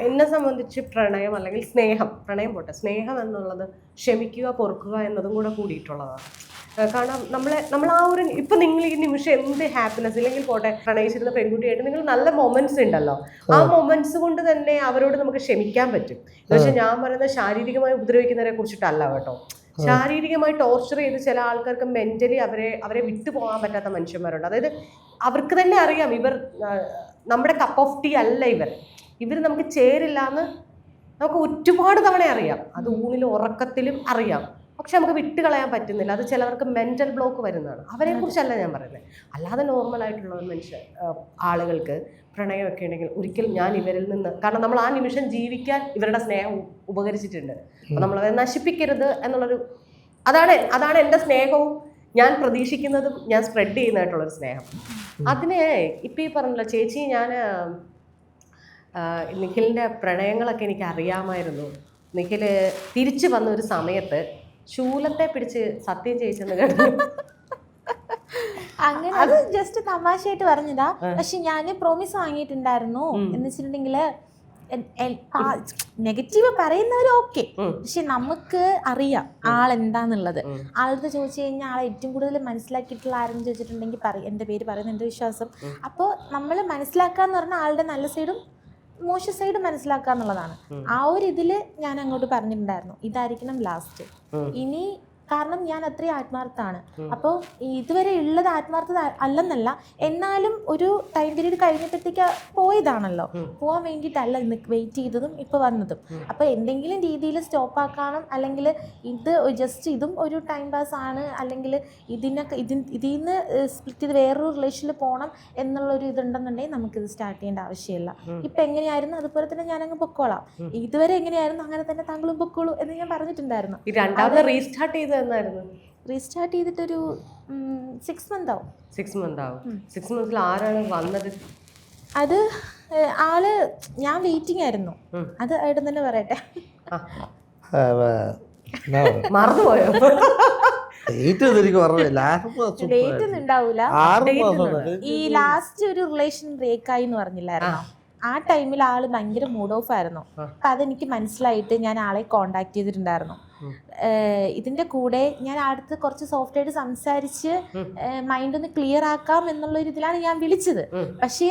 എന്നെ സംബന്ധിച്ച് പ്രണയം അല്ലെങ്കിൽ പ്രണയം പോട്ടെ, സ്നേഹം എന്നുള്ളത് ക്ഷമിക്കുക, പൊറുക്കുക എന്നതും കൂടെ കൂടിയിട്ടുള്ളതാണ്. കാരണം നമ്മൾ ആ ഒരു ഇപ്പം നിങ്ങൾ ഈ നിമിഷം എന്ത് ഹാപ്പിനെസ് ഇല്ലെങ്കിൽ പോട്ടെ, പ്രണയിച്ചിരുന്ന പെൺകുട്ടിയായിട്ട് നിങ്ങൾ നല്ല മൊമെന്റ്സ് ഉണ്ടല്ലോ, ആ മൊമെന്റ്സ് കൊണ്ട് തന്നെ അവരോട് നമുക്ക് ക്ഷമിക്കാൻ പറ്റും. പക്ഷെ ഞാൻ പറയുന്നത് ശാരീരികമായി ഉപദ്രവിക്കുന്നവരെ കുറിച്ചിട്ടല്ല കേട്ടോ. ശാരീരികമായി ടോർച്ചർ ചെയ്ത് ചില ആൾക്കാർക്ക് മെന്റലി അവരെ വിട്ടു പോകാൻ പറ്റാത്ത മനുഷ്യന്മാരുണ്ട്. അതായത് അവർക്ക് തന്നെ അറിയാം ഇവർ നമ്മുടെ കപ്പ് ഓഫ് ടീ അല്ല, ഇവർ നമുക്ക് ചേരില്ല എന്ന് നമുക്ക് ഒരുപാട് തവണ അറിയാം. അത് ഊണിലും ഉറക്കത്തിലും അറിയാം. പക്ഷെ നമുക്ക് വിട്ടുകളയാൻ പറ്റുന്നില്ല. അത് ചിലവർക്ക് മെൻ്റൽ ബ്ലോക്ക് വരുന്നതാണ്. അവരെ കുറിച്ചല്ല ഞാൻ പറയുന്നത്. അല്ലാതെ നോർമലായിട്ടുള്ള ആളുകൾക്ക് പ്രണയമൊക്കെ ഉണ്ടെങ്കിൽ ഒരിക്കലും ഞാൻ ഇവരിൽ നിന്ന്, കാരണം നമ്മൾ ആ നിമിഷം ജീവിക്കാൻ ഇവരുടെ സ്നേഹം ഉപകരിച്ചിട്ടുണ്ട്. അപ്പം നമ്മളവരെ നശിപ്പിക്കരുത് എന്നുള്ളൊരു അതാണ് എൻ്റെ സ്നേഹവും ഞാൻ പ്രതീക്ഷിക്കുന്നതും ഞാൻ സ്പ്രെഡ് ചെയ്യുന്നതായിട്ടുള്ളൊരു സ്നേഹം. അതിന് ഇപ്പം ഈ പറഞ്ഞല്ലോ ചേച്ചി, ഞാൻ നിഖിലിൻ്റെ പ്രണയങ്ങളൊക്കെ എനിക്ക് അറിയാമായിരുന്നു. നിഖിൽ തിരിച്ചു വന്ന ഒരു സമയത്ത് ശൂലത്തെ പിടിച്ച് സത്യം ചെയ്യിച്ചെന്ന് കേട്ടു. അങ്ങനെ അത് ജസ്റ്റ് തമാശയായിട്ട് പറഞ്ഞതാ. പക്ഷെ ഞാൻ പ്രോമിസ് വാങ്ങിയിട്ടുണ്ടായിരുന്നു. എന്ന് വെച്ചിട്ടുണ്ടെങ്കിൽ നെഗറ്റീവ് പറയുന്നവർ ഓക്കെ, പക്ഷെ നമുക്ക് അറിയാം ആളെന്താന്നുള്ളത്. ആളടുത്ത് ചോദിച്ചു കഴിഞ്ഞാൽ ആളെ ഏറ്റവും കൂടുതൽ മനസ്സിലാക്കിയിട്ടുള്ള ആരെന്ന് ചോദിച്ചിട്ടുണ്ടെങ്കിൽ പറയും എൻ്റെ പേര് പറയുന്ന എൻ്റെ വിശ്വാസം. അപ്പോൾ നമ്മൾ മനസ്സിലാക്കാന്ന് പറഞ്ഞാൽ ആളുടെ നല്ല സൈഡും മോശം സൈഡ് മനസ്സിലാക്കുക എന്നുള്ളതാണ്. ആ ഒരു ഇതിൽ ഞാൻ അങ്ങോട്ട് പറഞ്ഞിട്ടുണ്ടായിരുന്നു ഇതായിരിക്കണം ലാസ്റ്റ്. ഇനി കാരണം ഞാൻ അത്രയും ആത്മാർത്ഥമാണ്. അപ്പോൾ ഇതുവരെ ഉള്ളത് ആത്മാർത്ഥത അല്ലെന്നല്ല, എന്നാലും ഒരു ടൈം പീരീഡ് കഴിഞ്ഞപ്പോഴത്തേക്ക് പോയതാണല്ലോ, പോകാൻ വേണ്ടിയിട്ടല്ല വെയിറ്റ് ചെയ്തതും ഇപ്പോൾ വന്നതും. അപ്പോൾ എന്തെങ്കിലും രീതിയിൽ സ്റ്റോപ്പ് ആക്കണം, അല്ലെങ്കിൽ ഇത് ജസ്റ്റ് ഇതും ഒരു ടൈം പാസ് ആണ്, അല്ലെങ്കിൽ ഇതിൽ നിന്ന് സ്പ്ലിറ്റ് ചെയ്ത് വേറൊരു റിലേഷനിൽ പോകണം എന്നുള്ളൊരു ഇതുണ്ടെന്നുണ്ടെങ്കിൽ നമുക്കിത് സ്റ്റാർട്ട് ചെയ്യേണ്ട ആവശ്യമില്ല. ഇപ്പം എങ്ങനെയായിരുന്നു അതുപോലെ തന്നെ ഞാനങ്ങ് പൊക്കോളാം, ഇതുവരെ എങ്ങനെയായിരുന്നു അങ്ങനെ തന്നെ താങ്കളും പൊക്കോളൂ എന്ന് ഞാൻ പറഞ്ഞിട്ടുണ്ടായിരുന്നു. രണ്ടാമത് റീസ്റ്റാർട്ട് ചെയ്തത് എന്നായിരുന്നു? റീസ്റ്റാർട്ട് ചെയ്തിട്ടൊരു 6 months ആവും. 6 months ആവും. 6 monthsൽ ആരാണ് വന്നത്? അത് ആള് ഞാൻ വെയിറ്റിംഗ് ആയിരുന്നു. അത് അവിടെ തന്നെ പറയട്ടെ. മറന്നുപോയോ? ഡേറ്റ് എനിക്ക് പറഞ്ഞില്ല. ഡേറ്റ് ഒന്നും ഉണ്ടാവൂല. 6 മാസം ഈ ലാസ്റ്റ് ഒരു റിലേഷൻ ബ്രേക്ക് ആയി എന്ന് പറഞ്ഞില്ലായിരുന്നോ, ആ ടൈമിൽ ആള് ഭയങ്കര മൂഡ് ഓഫ് ആയിരുന്നു. അപ്പം അതെനിക്ക് മനസ്സിലായിട്ട് ഞാൻ ആളെ കോണ്ടാക്ട് ചെയ്തിട്ടുണ്ടായിരുന്നു. ഇതിൻ്റെ കൂടെ ഞാൻ അടുത്ത് കുറച്ച് സോഫ്റ്റ് ആയിട്ട് സംസാരിച്ച് മൈൻഡ് ഒന്ന് ക്ലിയർ ആക്കാം എന്നുള്ളൊരു ഇതിലാണ് ഞാൻ വിളിച്ചത്. പക്ഷേ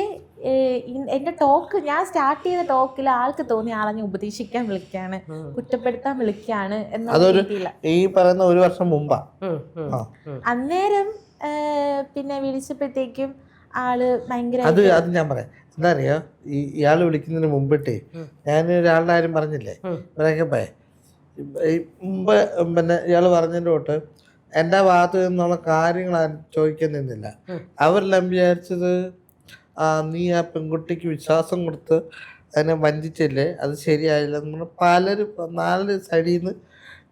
എൻ്റെ ടോക്ക്, ഞാൻ സ്റ്റാർട്ട് ചെയ്ത ടോക്കിൽ ആൾക്ക് തോന്നി ആളെ ഞാൻ ഉപദേശിക്കാൻ വിളിക്കുകയാണ്, കുറ്റപ്പെടുത്താൻ വിളിക്കുകയാണ് എന്നുള്ള രീതിയില്ല. ഈ പറയുന്ന 1 വർഷം മുമ്പാ. അന്നേരം പിന്നെ വിളിച്ചപ്പോഴത്തേക്കും ആള് ഭയങ്കര അത് ഞാൻ പറയാം. എന്താ അറിയോ, ഇയാൾ വിളിക്കുന്നതിന് മുമ്പിട്ടേ ഞാൻ ഒരാളുടെ കാര്യം പറഞ്ഞില്ലേ, ബ്രേക്കപ്പ് മുമ്പ് പിന്നെ ഇയാൾ പറഞ്ഞതിൻ്റെ തൊട്ട് എൻ്റെ ഭാഗത്ത് നിന്നുള്ള കാര്യങ്ങൾ ചോദിക്കാൻ നിന്നില്ല. അവരെല്ലാം വിചാരിച്ചത് നീ ആ പെൺകുട്ടിക്ക് വിശ്വാസം കൊടുത്ത് അതിനെ വഞ്ചിച്ചില്ലേ, അത് ശരിയായില്ല എന്ന് പറഞ്ഞാൽ പലരും 4 സൈഡിൽ നിന്ന്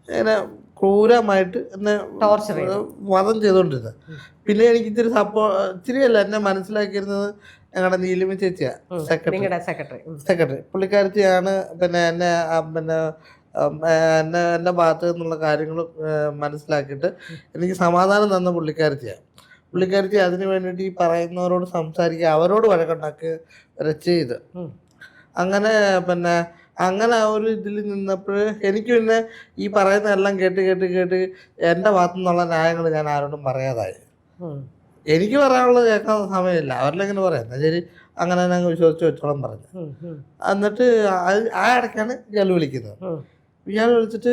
ഇങ്ങനെ ക്രൂരമായിട്ട് എന്നെ വധം ചെയ്തുകൊണ്ടിരുന്നത്. പിന്നെ എനിക്ക് ഇച്ചിരിയല്ല എന്നെ മനസ്സിലാക്കിയിരുന്നത് ഞങ്ങളുടെ നീലിമ ചേച്ചിയാണ്, സെക്രട്ടറി. പുള്ളിക്കാരത്തിയാണ് പിന്നെ എന്നെ എൻ്റെ ഭാഗത്ത് നിന്നുള്ള കാര്യങ്ങൾ മനസ്സിലാക്കിയിട്ട് എനിക്ക് സമാധാനം തന്ന പുള്ളിക്കാരത്തി അതിന് വേണ്ടിയിട്ട് ഈ പറയുന്നവരോട് സംസാരിക്കുക, അവരോട് വഴക്കുണ്ടാക്കി ചെയ്ത് അങ്ങനെ ആ ഒരു ഇതിൽ നിന്നപ്പോൾ എനിക്ക് പിന്നെ ഈ പറയുന്നതെല്ലാം കേട്ട് എൻ്റെ ഭാഗത്തു നിന്നുള്ള ന്യായങ്ങൾ ഞാൻ ആരോടും പറയാതായി. എനിക്ക് പറയാനുള്ളത് കേൾക്കാൻ സമയമില്ല, അവരിലെങ്ങനെ പറയാം, എന്നാൽ ശരി അങ്ങനെ ഞങ്ങൾ വിശ്വസിച്ച് വെച്ചോളം പറഞ്ഞു. എന്നിട്ട് ആ ഇടയ്ക്കാണ് ഇയാൾ വിളിക്കുന്നത്. ഇയാൾ വിളിച്ചിട്ട്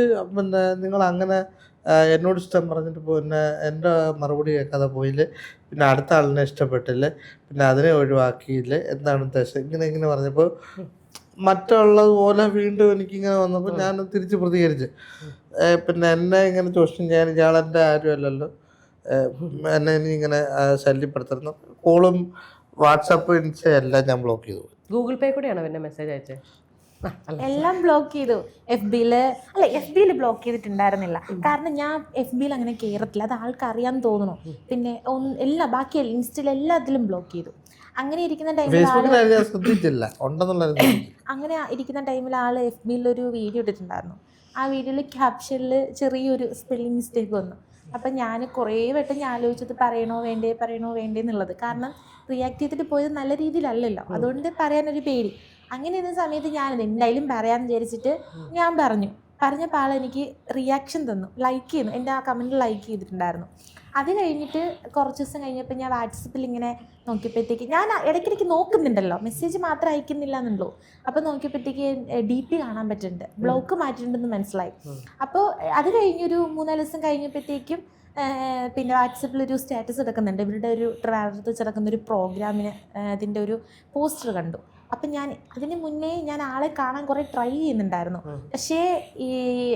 നിങ്ങൾ അങ്ങനെ എന്നോട് ഇഷ്ടം പറഞ്ഞിട്ട് പിന്നെ എൻ്റെ മറുപടി കേൾക്കാതെ പോയില്ലേ, പിന്നെ അടുത്ത ആളിനെ ഇഷ്ടപ്പെട്ടില്ലേ, പിന്നെ അതിനെ ഒഴിവാക്കിയില്ലേ, എന്താണ് ഉദ്ദേശം, ഇങ്ങനെ പറഞ്ഞപ്പോൾ മറ്റുള്ളതുപോലെ വീണ്ടും എനിക്കിങ്ങനെ വന്നപ്പോൾ ഞാൻ തിരിച്ച് പ്രതികരിച്ച്. പിന്നെ എന്നെ ഇങ്ങനെ ചൂഷണം ചെയ്യാൻ ഇയാളെൻ്റെ ആരുമല്ലല്ലോ, എന്നെ ഇനി ഇങ്ങനെ ശല്യപ്പെടുത്തുന്നു. കോളും വാട്സാപ്പ് ഇൻസ്റ്റ എല്ലാം ഞാൻ ബ്ലോക്ക് ചെയ്തു. ഗൂഗിൾ പേ കൂടെയാണോ പിന്നെ മെസ്സേജ് അയച്ചത്? എല്ലാം ബ്ലോക്ക് ചെയ്തു. എഫ് ബിയിൽ ബ്ലോക്ക് ചെയ്തിട്ടുണ്ടായിരുന്നില്ല, കാരണം ഞാൻ FB അങ്ങനെ കയറത്തില്ല, അത് ആൾക്കറിയാമെന്ന് തോന്നുന്നു. പിന്നെ ബാക്കി ഇൻസ്റ്റയിൽ എല്ലാത്തിലും ബ്ലോക്ക് ചെയ്തു. അങ്ങനെ ഇരിക്കുന്ന ടൈമിൽ ആള് FB ഒരു വീഡിയോ ഇട്ടിട്ടുണ്ടായിരുന്നു. ആ വീഡിയോയിൽ ക്യാപ്ഷനിൽ ചെറിയൊരു സ്പെല്ലിംഗ് മിസ്റ്റേക്ക് വന്നു. അപ്പം ഞാൻ കുറേ വട്ടം ഞാൻ ആലോചിച്ചത് പറയണോ വേണ്ടേ എന്നുള്ളത്, കാരണം റിയാക്ട് ചെയ്തിട്ട് പോയത് നല്ല രീതിയിലല്ലല്ലോ, അതുകൊണ്ട് പറയാനൊരു പേടി. അങ്ങനെ ഇരുന്ന സമയത്ത് ഞാൻ എന്തായാലും പറയാമെന്ന് വിചാരിച്ചിട്ട് ഞാൻ പറഞ്ഞപ്പോൾ ആൾ എനിക്ക് റിയാക്ഷൻ തന്നു, ലൈക്ക് ചെയ്യുന്നു, എൻ്റെ ആ കമൻറ്റ് ലൈക്ക് ചെയ്തിട്ടുണ്ടായിരുന്നു. അത് കഴിഞ്ഞിട്ട് കുറച്ച് ദിവസം കഴിഞ്ഞപ്പോൾ ഞാൻ വാട്സപ്പിൽ ഇങ്ങനെ നോക്കിയപ്പോഴത്തേക്ക്, ഞാൻ ഇടയ്ക്കിടയ്ക്ക് നോക്കുന്നുണ്ടല്ലോ, മെസ്സേജ് മാത്രം അയക്കുന്നില്ല എന്നുള്ളൂ. അപ്പോൾ നോക്കിയപ്പോഴത്തേക്ക് DP കാണാൻ പറ്റുന്നുണ്ട്, ബ്ലോക്ക് മാറ്റിയിട്ടുണ്ടെന്ന് മനസ്സിലായി. അപ്പോൾ അത് കഴിഞ്ഞൊരു 3-4 ദിവസം കഴിഞ്ഞപ്പോഴത്തേക്കും പിന്നെ വാട്സപ്പിലൊരു സ്റ്റാറ്റസ് എടുക്കുന്നുണ്ട്, ഇവരുടെ ഒരു ട്രാവലത്ത് വെച്ച് നടക്കുന്നൊരു പ്രോഗ്രാമിന് അതിൻ്റെ ഒരു പോസ്റ്റർ കണ്ടു. അപ്പം ഞാൻ അതിന് മുന്നേ ഞാൻ ആളെ കാണാൻ കുറേ ട്രൈ ചെയ്യുന്നുണ്ടായിരുന്നു, പക്ഷേ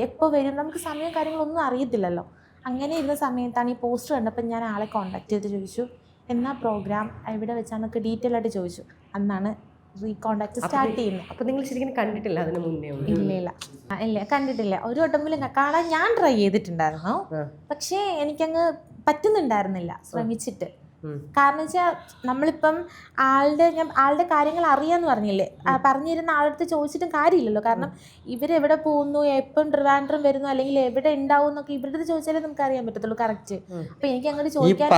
എപ്പോൾ വരും നമുക്ക് സമയം കാര്യങ്ങളൊന്നും അറിയത്തില്ലല്ലോ. അങ്ങനെ ഇരുന്ന സമയത്താണ് ഈ പോസ്റ്റർ കണ്ടപ്പോൾ ഞാൻ ആളെ കോൺടാക്ട് ചെയ്ത് ചോദിച്ചു, എന്നാ പ്രോഗ്രാം എവിടെ വെച്ചാന്നൊക്കെ ഡീറ്റെയിൽ ആയിട്ട് ചോദിച്ചു. അന്നാണ് റീകോണ്ടാക്ട് സ്റ്റാർട്ട് ചെയ്യുന്നത്. അപ്പോൾ നിങ്ങൾ ശരിക്കും കണ്ടിട്ടില്ല അതിന് മുന്നേ? ഇല്ല കണ്ടിട്ടില്ല. ഒരു വട്ടം പോലും കാണാൻ ഞാൻ ട്രൈ ചെയ്തിട്ടുണ്ടായിരുന്നു, പക്ഷേ എനിക്കങ്ങ് പറ്റുന്നുണ്ടായിരുന്നില്ല ശ്രമിച്ചിട്ട്. കാരണം വെച്ചാൽ നമ്മളിപ്പം ആളുടെ കാര്യങ്ങൾ അറിയാമെന്ന് പറഞ്ഞില്ലേ, പറഞ്ഞിരുന്ന ആളടുത്ത് ചോദിച്ചിട്ടും കാര്യമില്ലല്ലോ. കാരണം ഇവരെവിടെ പോകുന്നു, എപ്പം ട്രിവാൻഡ്രം വരുന്നു, അല്ലെങ്കിൽ എവിടെ ഉണ്ടാവും എന്നൊക്കെ ഇവരുടെ അടുത്ത് ചോദിച്ചാലേ നമുക്ക് അറിയാൻ പറ്റത്തുള്ളൂ കറക്റ്റ്. അപ്പൊ എനിക്ക് അങ്ങനെ ചോദിക്കാൻ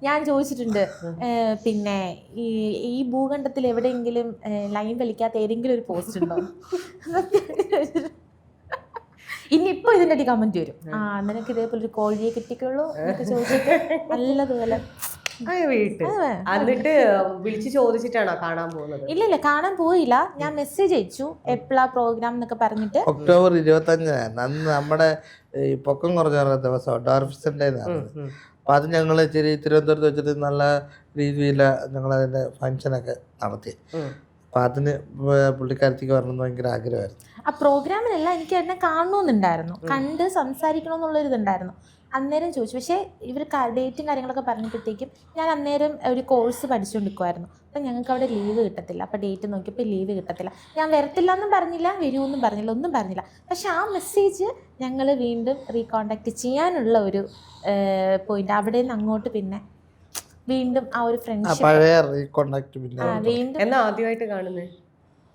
ഞാൻ ചോദിച്ചിട്ടുണ്ട്, പിന്നെ ഈ ഭൂഖണ്ഡത്തിൽ എവിടെയെങ്കിലും ലൈൻ വലിക്കാത്ത ഏതെങ്കിലും ഒരു പോസ്റ്റ് ഉണ്ടോ? ഇനിയിപ്പോ ഇതിൻ്റെ കമന്റ് വരും, നിനക്ക് ഇതേപോലെ ഒരു കോഴിയെ കിട്ടിക്കുള്ളൂ എന്നൊക്കെ ചോദിച്ചിട്ട് നല്ലതുപോലെ വീട്ടിൽ എന്നിട്ട് വിളിച്ച് ചോദിച്ചിട്ടാണോ കാണാൻ പോകുന്നത്? ഇല്ല കാണാൻ പോയില്ല, ഞാൻ മെസ്സേജ് അയച്ചു എപ്പോഴാ പ്രോഗ്രാം എന്നൊക്കെ പറഞ്ഞിട്ട്. ഒക്ടോബർ 25 അന്ന് നമ്മുടെ ഈ പൊക്കം കുറഞ്ഞ ദിവസം ഡോർഫിസൻ്റെ അപ്പൊ അത് ഞങ്ങൾ തിരുവനന്തപുരത്ത് വെച്ചിട്ട് നല്ല രീതിയിൽ ഞങ്ങളതിൻ്റെ ഫങ്ഷനൊക്കെ നടത്തി. അപ്പം അതിന് പുള്ളിക്കാരത്തേക്ക് വരണമെന്ന് ഭയങ്കര ആഗ്രഹമായിരുന്നു. ആ പ്രോഗ്രാമിലല്ല, എനിക്ക് എന്നെ കാണണമെന്നുണ്ടായിരുന്നു, കണ്ട് സംസാരിക്കണമെന്നുള്ളൊരിതുണ്ടായിരുന്നു. അന്നേരം ചോദിച്ചു. പക്ഷേ ഇവർ ഡേറ്റും കാര്യങ്ങളൊക്കെ പറഞ്ഞപ്പോഴത്തേക്കും ഞാൻ അന്നേരം ഒരു കോഴ്സ് പഠിച്ചുകൊണ്ടിരിക്കുമായിരുന്നു. അപ്പം ഞങ്ങൾക്ക് അവിടെ ലീവ് കിട്ടത്തില്ല. അപ്പോൾ ഡേറ്റ് നോക്കിയപ്പോൾ ലീവ് കിട്ടത്തില്ല. ഞാൻ വരത്തില്ല എന്നും പറഞ്ഞില്ല, വരുമെന്നും പറഞ്ഞില്ല, ഒന്നും പറഞ്ഞില്ല. പക്ഷെ ആ മെസ്സേജ് ഞങ്ങൾ വീണ്ടും റീകോണ്ടാക്ട് ചെയ്യാനുള്ള ഒരു പോയിന്റ്. അവിടെ നിന്ന് അങ്ങോട്ട് പിന്നെ വീണ്ടും ആ ഒരു ഫ്രണ്ട്ഷിപ്പ് വീണ്ടും. എന്നാ ആദ്യമായിട്ട്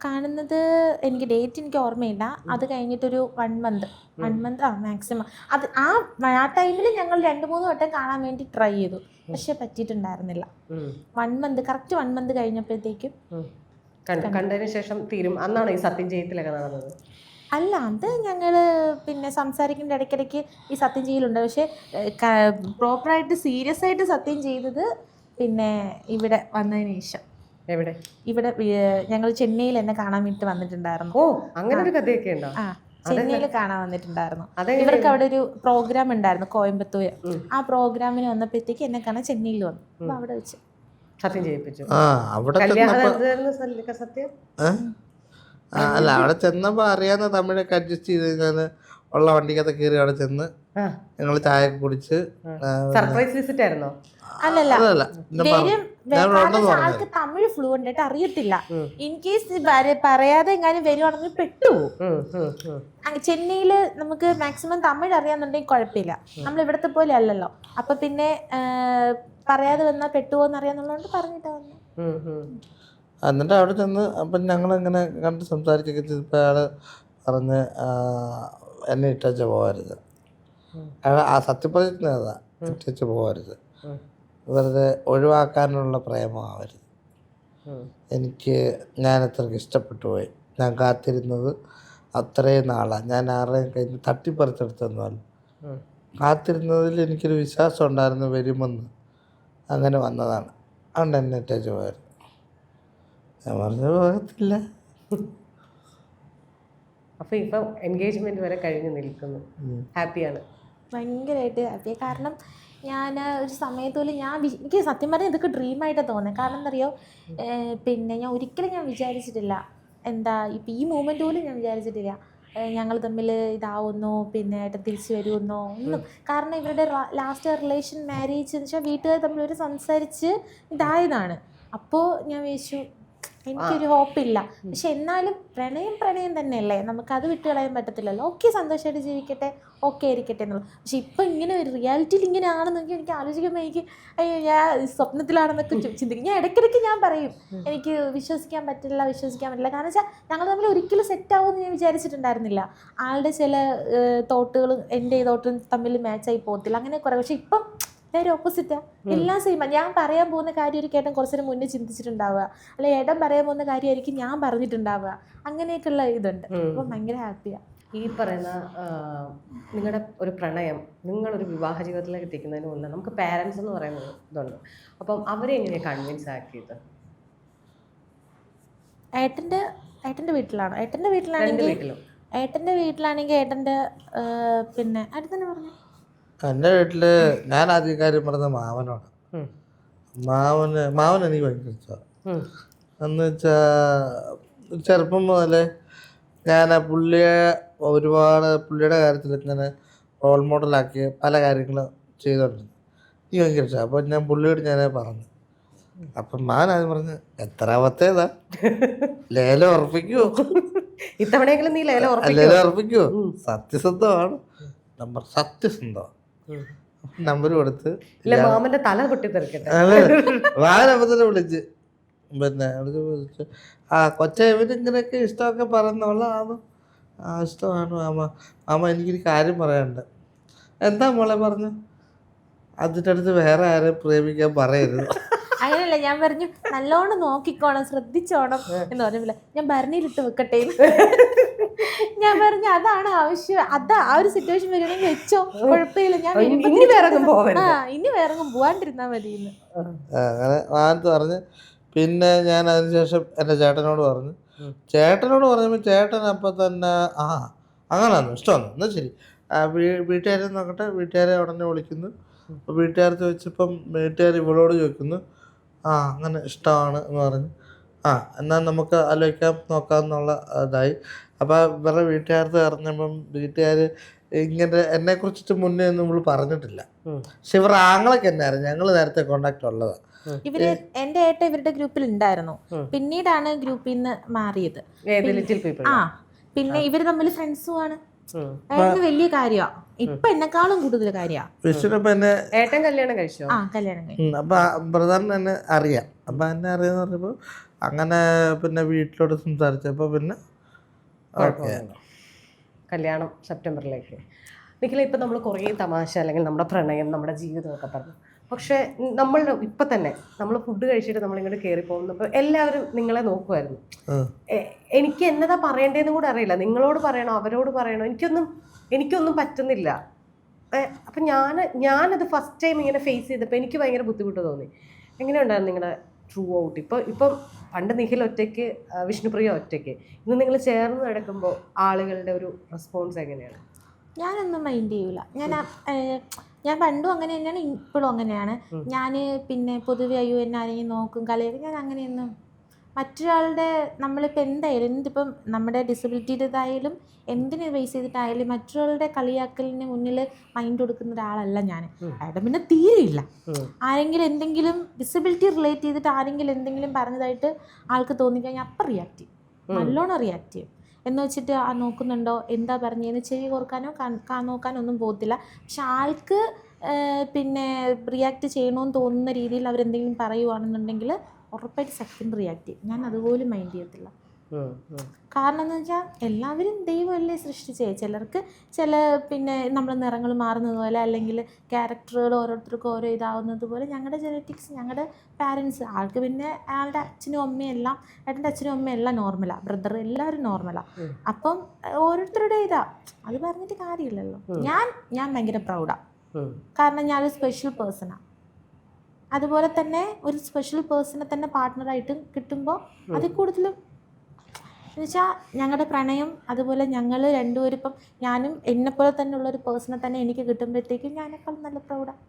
കാണുന്നത് എനിക്ക് ഡേറ്റ് എനിക്ക് ഓർമ്മയില്ല. അത് കഴിഞ്ഞിട്ടൊരു 1 മന്ത് മാക്സിമം. അത് ആ ടൈമിൽ ഞങ്ങൾ 2-3 വട്ടം കാണാൻ വേണ്ടി ട്രൈ ചെയ്തു, പക്ഷെ പറ്റിയിട്ടുണ്ടായിരുന്നില്ല. 1 മന്ത് കറക്റ്റ് 1 മന്ത് കഴിഞ്ഞപ്പോഴത്തേക്കും കണ്ടതിന് ശേഷം തീരും. അന്നാണ് ഈ സത്യം ചെയ്യത്തിലൊക്കെ നടന്നത്? അല്ല, അത് ഞങ്ങൾ പിന്നെ സംസാരിക്കേണ്ട ഇടയ്ക്കിടയ്ക്ക് ഈ സത്യം ചെയ്യലുണ്ട്. പക്ഷെ പ്രോപ്പറായിട്ട് സീരിയസ് ആയിട്ട് സത്യം ചെയ്തത് പിന്നെ ഇവിടെ വന്നതിന് ശേഷം. എവിടെ? ഇവിടെ ഞങ്ങൾ ചെന്നൈയിൽ എന്നെ കാണാൻ വേണ്ടി വന്നിട്ടുണ്ടായിരുന്നു. ഓ, അങ്ങനെ ഒരു കഥയൊക്കെ ഉണ്ടോ? ചെന്നൈയിൽ കാണാൻ വന്നിട്ടുണ്ടായിരുന്നു. ഇവർക്ക് അവിടെ ഒരു പ്രോഗ്രാം ഉണ്ടായിരുന്നു കോയമ്പത്തൂര്. ആ പ്രോഗ്രാമിന് വന്നപ്പോഴത്തേക്ക് എന്നെ കാണാൻ ചെന്നൈയിൽ വന്നു. അപ്പൊ അവിടെ വെച്ച് സത്യം ചെയ്യിപ്പിച്ചു. സത്യം അല്ല, അവിടെ ചെന്നപ്പോ അറിയാവുന്ന തമിഴൊക്കെ അഡ്ജസ്റ്റ് ചെയ്ത് ഞാൻ ഉള്ള വണ്ടിക്കകത്ത് കയറി അവിടെ ചെന്ന് ഞങ്ങൾ ചായ ഒക്കെ കുടിച്ച്. സർപ്രൈസ് വിസിറ്റ് ആയിരുന്നോ? അല്ലല്ല, ആൾക്ക് തമിഴ് ഫ്ലുവന്റ് ആയിട്ട് അറിയത്തില്ല. ഇൻ കേസ് പറയാതെ എങ്ങാനും വരുവാണെങ്കിൽ പെട്ടുപോകും. ചെന്നൈയില് നമുക്ക് മാക്സിമം തമിഴ് അറിയാന്നുണ്ടെങ്കിൽ കുഴപ്പമില്ല, നമ്മൾ ഇവിടത്തെ പോലെ അല്ലല്ലോ. അപ്പൊ പിന്നെ പറയാതെ വന്നാൽ പെട്ടുപോകുന്ന അറിയാന്നുള്ളതുകൊണ്ട് പറഞ്ഞിട്ടാ വന്നു. എന്നിട്ട് അവിടെ ചെന്ന് അപ്പം ഞങ്ങളിങ്ങനെ കണ്ട് സംസാരിച്ചൊക്കെ ചെയ്തപ്പോൾ അയാൾ പറഞ്ഞ് എന്നെ ഇട്ടേച്ച് പോകരുത്. ആ സത്യപ്രതിജ്ഞ അതാ, ഇട്ടേച്ച് പോകരുത്, വെറുതെ ഒഴിവാക്കാനുള്ള പ്രേമമാവരുത്. ഞാൻ അത്രയ്ക്ക് ഇഷ്ടപ്പെട്ടു പോയി. ഞാൻ കാത്തിരുന്നത് അത്രയും നാളാണ്. ഞാൻ ആരുടെയും കയ്യിൽ നിന്ന് തട്ടിപ്പറിച്ചെടുത്തൊന്നുമല്ല. കാത്തിരുന്നതിൽ എനിക്കൊരു വിശ്വാസം ഉണ്ടായിരുന്നു വരുമെന്ന്. അങ്ങനെ വന്നതാണ്. അതുകൊണ്ട് എന്നെ ഇട്ടേച്ച് പോയത്. ഞാൻ പറഞ്ഞു പോകത്തില്ല. അപ്പൊ ഇപ്പം എൻഗേജ്മെന്റ് വരെ കഴിഞ്ഞ് നിൽക്കുന്നു, ഹാപ്പിയാണ്? ഭയങ്കരമായിട്ട് ഹാപ്പി. കാരണം ഞാൻ ഒരു സമയത്ത് പോലും എനിക്ക് സത്യം പറഞ്ഞാൽ ഇതൊക്കെ ഡ്രീമായിട്ടാണ് തോന്നുന്നത്. കാരണം എന്തറിയോ, പിന്നെ ഞാൻ ഒരിക്കലും വിചാരിച്ചിട്ടില്ല, എന്താ ഇപ്പം ഈ മൂമെൻ്റ് പോലും ഞാൻ വിചാരിച്ചിട്ടില്ല ഞങ്ങൾ തമ്മിൽ ഇതാവുന്നോ പിന്നെ ഏട്ടൻ തിരിച്ചു വരുമെന്നോ ഒന്നും. കാരണം ഇവരുടെ ലാസ്റ്റ് റിലേഷൻ മാരേജ് എന്ന് വെച്ചാൽ വീട്ടുകാർ തമ്മിൽ ഒരു സംസാരിച്ച് ഇതായതാണ്. അപ്പോൾ ഞാൻ വിചാരിച്ചു എനിക്കൊരു ഹോപ്പില്ല. പക്ഷെ എന്നാലും പ്രണയം തന്നെയല്ലേ, നമുക്കത് വിട്ട് കളയാൻ പറ്റത്തില്ലല്ലോ. ഓക്കെ, സന്തോഷമായിട്ട് ജീവിക്കട്ടെ, ഓക്കെ ആയിരിക്കട്ടെ എന്നുള്ളത്. പക്ഷെ ഇപ്പം ഇങ്ങനെ ഒരു റിയാലിറ്റിയിൽ ഇങ്ങനെ ആണെന്നൊക്കെ എനിക്ക് ആലോചിക്കുമ്പോൾ എനിക്ക് അയ്യോ ഞാൻ സ്വപ്നത്തിലാണെന്നൊക്കെ ചിന്തിക്കും. ഞാൻ ഇടയ്ക്കിടയ്ക്ക് ഞാൻ പറയും എനിക്ക് വിശ്വസിക്കാൻ പറ്റില്ല. കാരണം വെച്ചാൽ ഞങ്ങൾ തമ്മിൽ ഒരിക്കലും സെറ്റാവുമെന്ന് ഞാൻ വിചാരിച്ചിട്ടുണ്ടായിരുന്നില്ല. ആളുടെ ചില തോട്ടുകളും എൻ്റെ തോട്ടും തമ്മിൽ മാച്ചായി പോകത്തില്ല, അങ്ങനെ കുറേ. പക്ഷെ ഇപ്പം നേരെ ഓപ്പോസിറ്റാ, എല്ലാം സെയിം. ഞാൻ പറയാൻ പോകുന്ന കാര്യം ഒരു ഏട്ടൻ കുറച്ചേരം മുന്നേ ചിന്തിച്ചിട്ടുണ്ടാവുക, അല്ലെ ഏട്ടൻ പറയാൻ പോകുന്ന കാര്യമായിരിക്കും ഞാൻ പറഞ്ഞിട്ടുണ്ടാവുക. അങ്ങനെയൊക്കെയുള്ള ഇതുണ്ട്. അപ്പം ഭയങ്കര ഹാപ്പിയാണ്. ഈ പറയുന്ന നിങ്ങളുടെ ഒരു പ്രണയം നിങ്ങളൊരു വിവാഹ ജീവിതത്തിലേക്ക് എത്തിക്കുന്നതിന് മുന്നേ നമുക്ക് പാരൻസ് എന്ന് പറയുന്നത് ഇതുണ്ട്. അപ്പം അവരെ എങ്ങനെയാണ് കൺവിൻസ് ആക്കിയത്? ഏട്ടൻ്റെ വീട്ടിലാണോ? ഏട്ടൻ്റെ വീട്ടിലാണെങ്കിൽ ഏട്ടൻ്റെ പിന്നെ ഏട്ടൻ തന്നെ പറഞ്ഞു. എൻ്റെ വീട്ടിൽ ഞാൻ ആദ്യം കാര്യം പറഞ്ഞത് മാവനോട്. മാവൻ എനിക്ക് ഭയങ്കര ഇഷ്ടമാണ്. എന്ന് വെച്ചാൽ ചെറുപ്പം മുതലേ ഞാൻ പുള്ളിയെ പുള്ളിയുടെ കാര്യത്തിൽ ഇങ്ങനെ റോൾ മോഡലാക്കി പല കാര്യങ്ങളും ചെയ്തോണ്ടിരുന്നു. എനിക്ക് ഭയങ്കര ഇഷ്ടമാണ്. അപ്പോൾ ഞാൻ പുള്ളിയോട് ഞാൻ പറഞ്ഞു. അപ്പം മാവൻ ആദ്യം പറഞ്ഞു, എത്രാമത്തേതാ, ലേലം ഉറപ്പിക്കുവോ? ഇത്തവണയെങ്കിലും നീ ലേലം ഉറപ്പിക്കുവോ? സത്യസന്ധമാണ് നമ്പർ, സത്യസന്ധമാണ്. നമ്പർ കൊടുത്ത് മാമന്റെ തല പൊട്ടിത്തെറിക്കട്ടെ. വാനപ്പത്തന്നെ വിളിച്ച് വിളിച്ച് കൊച്ച ഇവനിങ്ങനെയൊക്കെ ഇഷ്ടമൊക്കെ പറയുന്നോളാണ്. ഇഷ്ടമാണ് മാമ എനിക്കൊരു കാര്യം പറയാനുണ്ട്. എന്താ മോളെ പറഞ്ഞു? അതിൻ്റെ അടുത്ത് വേറെ ആരെയും പ്രേമിക്കാൻ പറയരുത്. അങ്ങനെയല്ല, ഞാൻ പറഞ്ഞു നല്ലോണം നോക്കിക്കോണം ശ്രദ്ധിച്ചോണം എന്ന് പറഞ്ഞില്ല, ഞാൻ ഭരണിയിലിട്ട് വെക്കട്ടെ. ഞാൻ പറഞ്ഞു അതാണ് ആവശ്യം, ആ ഒരു സിറ്റുവേഷൻ വരികയാണെങ്കിൽ വെച്ചോ, കുഴപ്പമില്ല, ഞാൻ ഇനി വേറെങ്ങും ഇനി വേറെങ്ങും പോവാണ്ടിരുന്നാ മതി എന്ന് അങ്ങനെ വാനത്ത് പറഞ്ഞ്. പിന്നെ ഞാൻ അതിനുശേഷം എൻ്റെ ചേട്ടനോട് പറഞ്ഞു. ചേട്ടനോട് പറഞ്ഞപ്പോൾ ചേട്ടൻ അപ്പം തന്നെ അങ്ങനെയാണോ ഇഷ്ടമാണോ എന്നാൽ ശരി വീട്ടുകാരെ നോക്കട്ടെ. വീട്ടുകാരെ ഉടനെ വിളിക്കുന്നു. അപ്പോൾ വീട്ടുകാർ ചോദിച്ചപ്പം വീട്ടുകാർ ഇവളോട് ചോദിക്കുന്നു, അങ്ങനെ ഇഷ്ടമാണ് എന്ന് പറഞ്ഞു. എന്നാൽ നമുക്ക് ആലോചിക്കാം നോക്കാം എന്നുള്ള ഇതായി. അപ്പോൾ ഇവരുടെ വീട്ടുകാർക്ക് അറിഞ്ഞപ്പം വീട്ടുകാർ ഇങ്ങനെ എന്നെക്കുറിച്ചിട്ട് മുന്നേ ഒന്നും നമ്മൾ പറഞ്ഞിട്ടില്ല. പക്ഷെ ഇവരുടെ ആങ്ങളൊക്കെ എന്നെ അറിയാം, ഞങ്ങൾ നേരത്തെ കോണ്ടാക്ട് ഉള്ളതാണ്. ഇവര് എന്റെ ഏട്ട ഇവരുടെ ഗ്രൂപ്പിൽ ഉണ്ടായിരുന്നു, പിന്നീടാണ് ഗ്രൂപ്പിൽ നിന്ന് മാറിയത്. പിന്നെ ഇവര് തമ്മിൽ ഫ്രണ്ട്സുമാണ്. വലിയ കാര്യമാണ്, ഇപ്പൊ എന്നെക്കാളും കൂടുതൽ കാര്യമാണ്. ഏട്ടൻ കല്യാണം കഴിച്ചോ? കല്യാണം കഴിച്ചു. അപ്പൊ ബ്രദറിന് എന്നെ അറിയാം. അപ്പൊ എന്നെ അറിയാന്ന് പറഞ്ഞപ്പോ അങ്ങനെ പിന്നെ വീട്ടിലോട്ട് സംസാരിച്ചപ്പോ പിന്നെ കല്യാണം സെപ്റ്റംബറിലേക്ക്. നിഖില, ഇപ്പം നമ്മൾ കുറേ തമാശ അല്ലെങ്കിൽ നമ്മുടെ പ്രണയം, നമ്മുടെ ജീവിതമൊക്കെ പറഞ്ഞു. പക്ഷേ നമ്മൾ ഇപ്പം തന്നെ നമ്മൾ ഫുഡ് കഴിച്ചിട്ട് നമ്മളിങ്ങോട്ട് കയറി പോകുന്നപ്പോൾ എല്ലാവരും നിങ്ങളെ നോക്കുമായിരുന്നു. എനിക്ക് എന്നതാ പറയേണ്ടതെന്ന് കൂടെ അറിയില്ല. നിങ്ങളോട് പറയണോ അവരോട് പറയണോ എനിക്കൊന്നും പറ്റുന്നില്ല. അപ്പം ഞാനത് ഫസ്റ്റ് ടൈം ഇങ്ങനെ ഫേസ് ചെയ്തപ്പോൾ എനിക്ക് ഭയങ്കര ബുദ്ധിമുട്ട് തോന്നി. എങ്ങനെയുണ്ടായിരുന്നു നിങ്ങളുടെ ത്രൂ ഔട്ട്? ഇപ്പം പണ്ട് നിഖിൽ ഒറ്റയ്ക്ക്, വിഷ്ണുപ്രിയ ഒറ്റയ്ക്ക്, ഇന്ന് നിങ്ങൾ ചേർന്ന് നടക്കുമ്പോൾ ആളുകളുടെ ഒരു റെസ്പോൺസ് എങ്ങനെയാണ്? ഞാനൊന്നും മൈൻഡ് ചെയ്യൂല. ഞാൻ പണ്ടും അങ്ങനെ തന്നെയാണ്, ഇപ്പോഴും അങ്ങനെയാണ്. ഞാൻ പിന്നെ പൊതുവെ എന്നെ ആരെങ്കിലും നോക്കും കളിയൊക്കെ, ഞാൻ അങ്ങനെയൊന്നും മറ്റൊരാളുടെ നമ്മളിപ്പോൾ എന്തായാലും എന്തിപ്പം നമ്മുടെ ഡിസബിലിറ്റിയുടേതായാലും എന്തിനെ ബേസ് ചെയ്തിട്ടായാലും മറ്റൊരാളുടെ കളിയാക്കലിന് മുന്നിൽ മൈൻഡ് കൊടുക്കുന്ന ഒരാളല്ല ഞാൻ. അയാളുടെ പിന്നെ തീരെയില്ല. ആരെങ്കിലും എന്തെങ്കിലും ഡിസബിലിറ്റി റിലേറ്റ് ചെയ്തിട്ട് ആരെങ്കിലും എന്തെങ്കിലും പറഞ്ഞതായിട്ട് ആൾക്ക് തോന്നിക്കഴിഞ്ഞാൽ അപ്പം റിയാക്ട് ചെയ്യും, നല്ലോണം റിയാക്ട് ചെയ്യും. എന്ന് വെച്ചിട്ട് നോക്കുന്നുണ്ടോ എന്താ പറഞ്ഞതെന്ന് ചെവി കോർക്കാനോ നോക്കാനോ ഒന്നും പോകത്തില്ല. പക്ഷെ ആൾക്ക് പിന്നെ റിയാക്ട് ചെയ്യണമെന്ന് തോന്നുന്ന രീതിയിൽ അവരെന്തെങ്കിലും പറയുവാണെന്നുണ്ടെങ്കിൽ ഉറപ്പായിട്ട് സെക്കൻഡ് റിയാക്ട് ചെയ്യും. ഞാൻ അതുപോലും മൈൻഡ് ചെയ്യത്തില്ല. കാരണം എന്ന് വെച്ചാൽ എല്ലാവരും ദൈവമല്ലേ സൃഷ്ടിച്ചേ. ചിലർക്ക് പിന്നെ നമ്മൾ നിറങ്ങൾ മാറുന്നത് പോലെ അല്ലെങ്കിൽ ക്യാരക്ടറുകൾ ഓരോരുത്തർക്കും ഓരോ ഇതാവുന്നത് പോലെ ഞങ്ങളുടെ ജെനറ്റിക്സ്, ഞങ്ങളുടെ പാരൻസ്, ആൾക്ക് പിന്നെ അയാളുടെ അച്ഛനും അമ്മയും എല്ലാം, ഏട്ടൻ്റെ അച്ഛനും അമ്മയും എല്ലാം നോർമലാണ്, ബ്രദർ എല്ലാവരും നോർമലാണ്. അപ്പം ഓരോരുത്തരുടെ അത് പറഞ്ഞിട്ട് കാര്യമില്ലല്ലോ. ഞാൻ ഭയങ്കര പ്രൗഡാണ്. കാരണം ഞാനൊരു സ്പെഷ്യൽ പേഴ്സണാണ്. അതുപോലെ തന്നെ ഒരു സ്പെഷ്യൽ പേഴ്സണെ തന്നെ പാർട്ട്ണറായിട്ട് കിട്ടുമ്പോൾ അതിൽ കൂടുതലും എന്നുവെച്ചാൽ ഞങ്ങളുടെ പ്രണയം, അതുപോലെ ഞങ്ങൾ രണ്ടുപേരും ഇപ്പം ഞാനും എന്നെപ്പോലെ തന്നെ ഉള്ളൊരു പേഴ്സണെ തന്നെ എനിക്ക് കിട്ടുമ്പോഴത്തേക്കും ഞാനേക്കാൾ നല്ല പ്രൗഡാണ്.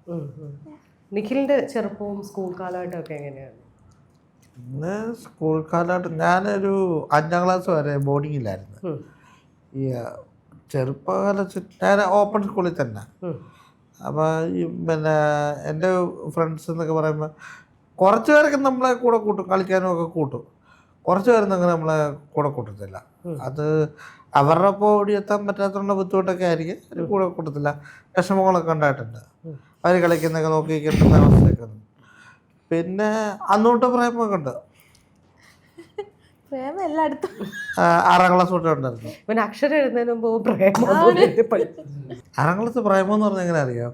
നിഖിലിൻ്റെ ചെറുപ്പവും സ്കൂൾ കാലഘട്ടമൊക്കെ എങ്ങനെയാണ്? സ്കൂൾ കാലഘട്ടം ഞാനൊരു 5ാം ക്ലാസ് വരെ ബോർഡിങ്ങിലായിരുന്നു. ഈ ചെറുപ്പകാലത്ത് ഞാൻ ഓപ്പൺ സ്കൂളിൽ തന്നെ. അപ്പോൾ ഈ പിന്നെ എൻ്റെ ഫ്രണ്ട്സ് എന്നൊക്കെ പറയുമ്പോൾ കുറച്ച് പേരൊക്കെ നമ്മളെ കൂടെ കൂട്ടും, കളിക്കാനും ഒക്കെ കൂട്ടും. കുറച്ച് പേരൊന്നും അങ്ങനെ നമ്മളെ കൂടെ കൂട്ടത്തില്ല. അത് അവരുടെ ഒപ്പം ഓടിയെത്താൻ പറ്റാത്തുള്ള ബുദ്ധിമുട്ടൊക്കെ ആയിരിക്കും, അവർ കൂടെ കൂട്ടത്തില്ല. വിഷമങ്ങളൊക്കെ ഉണ്ടായിട്ടുണ്ട്. അവർ കളിക്കുന്നതൊക്കെ നോക്കി കിട്ടുന്ന അവസ്ഥയൊക്കെ ഉണ്ട്. പിന്നെ അന്നോട്ട് പ്രേമൊക്കെ ഉണ്ട്. പ്രേമം എല്ലായിടത്തും 6ാം ക്ലാസ് തൊട്ട് ഉണ്ടായിരുന്നു. പിന്നെ അക്ഷരം എഴുതുന്നതിന് മുമ്പ് പ്രേമം. 6ാം ക്ലാസ് പ്രേമം എന്ന് പറഞ്ഞാൽ എങ്ങനെ അറിയാം?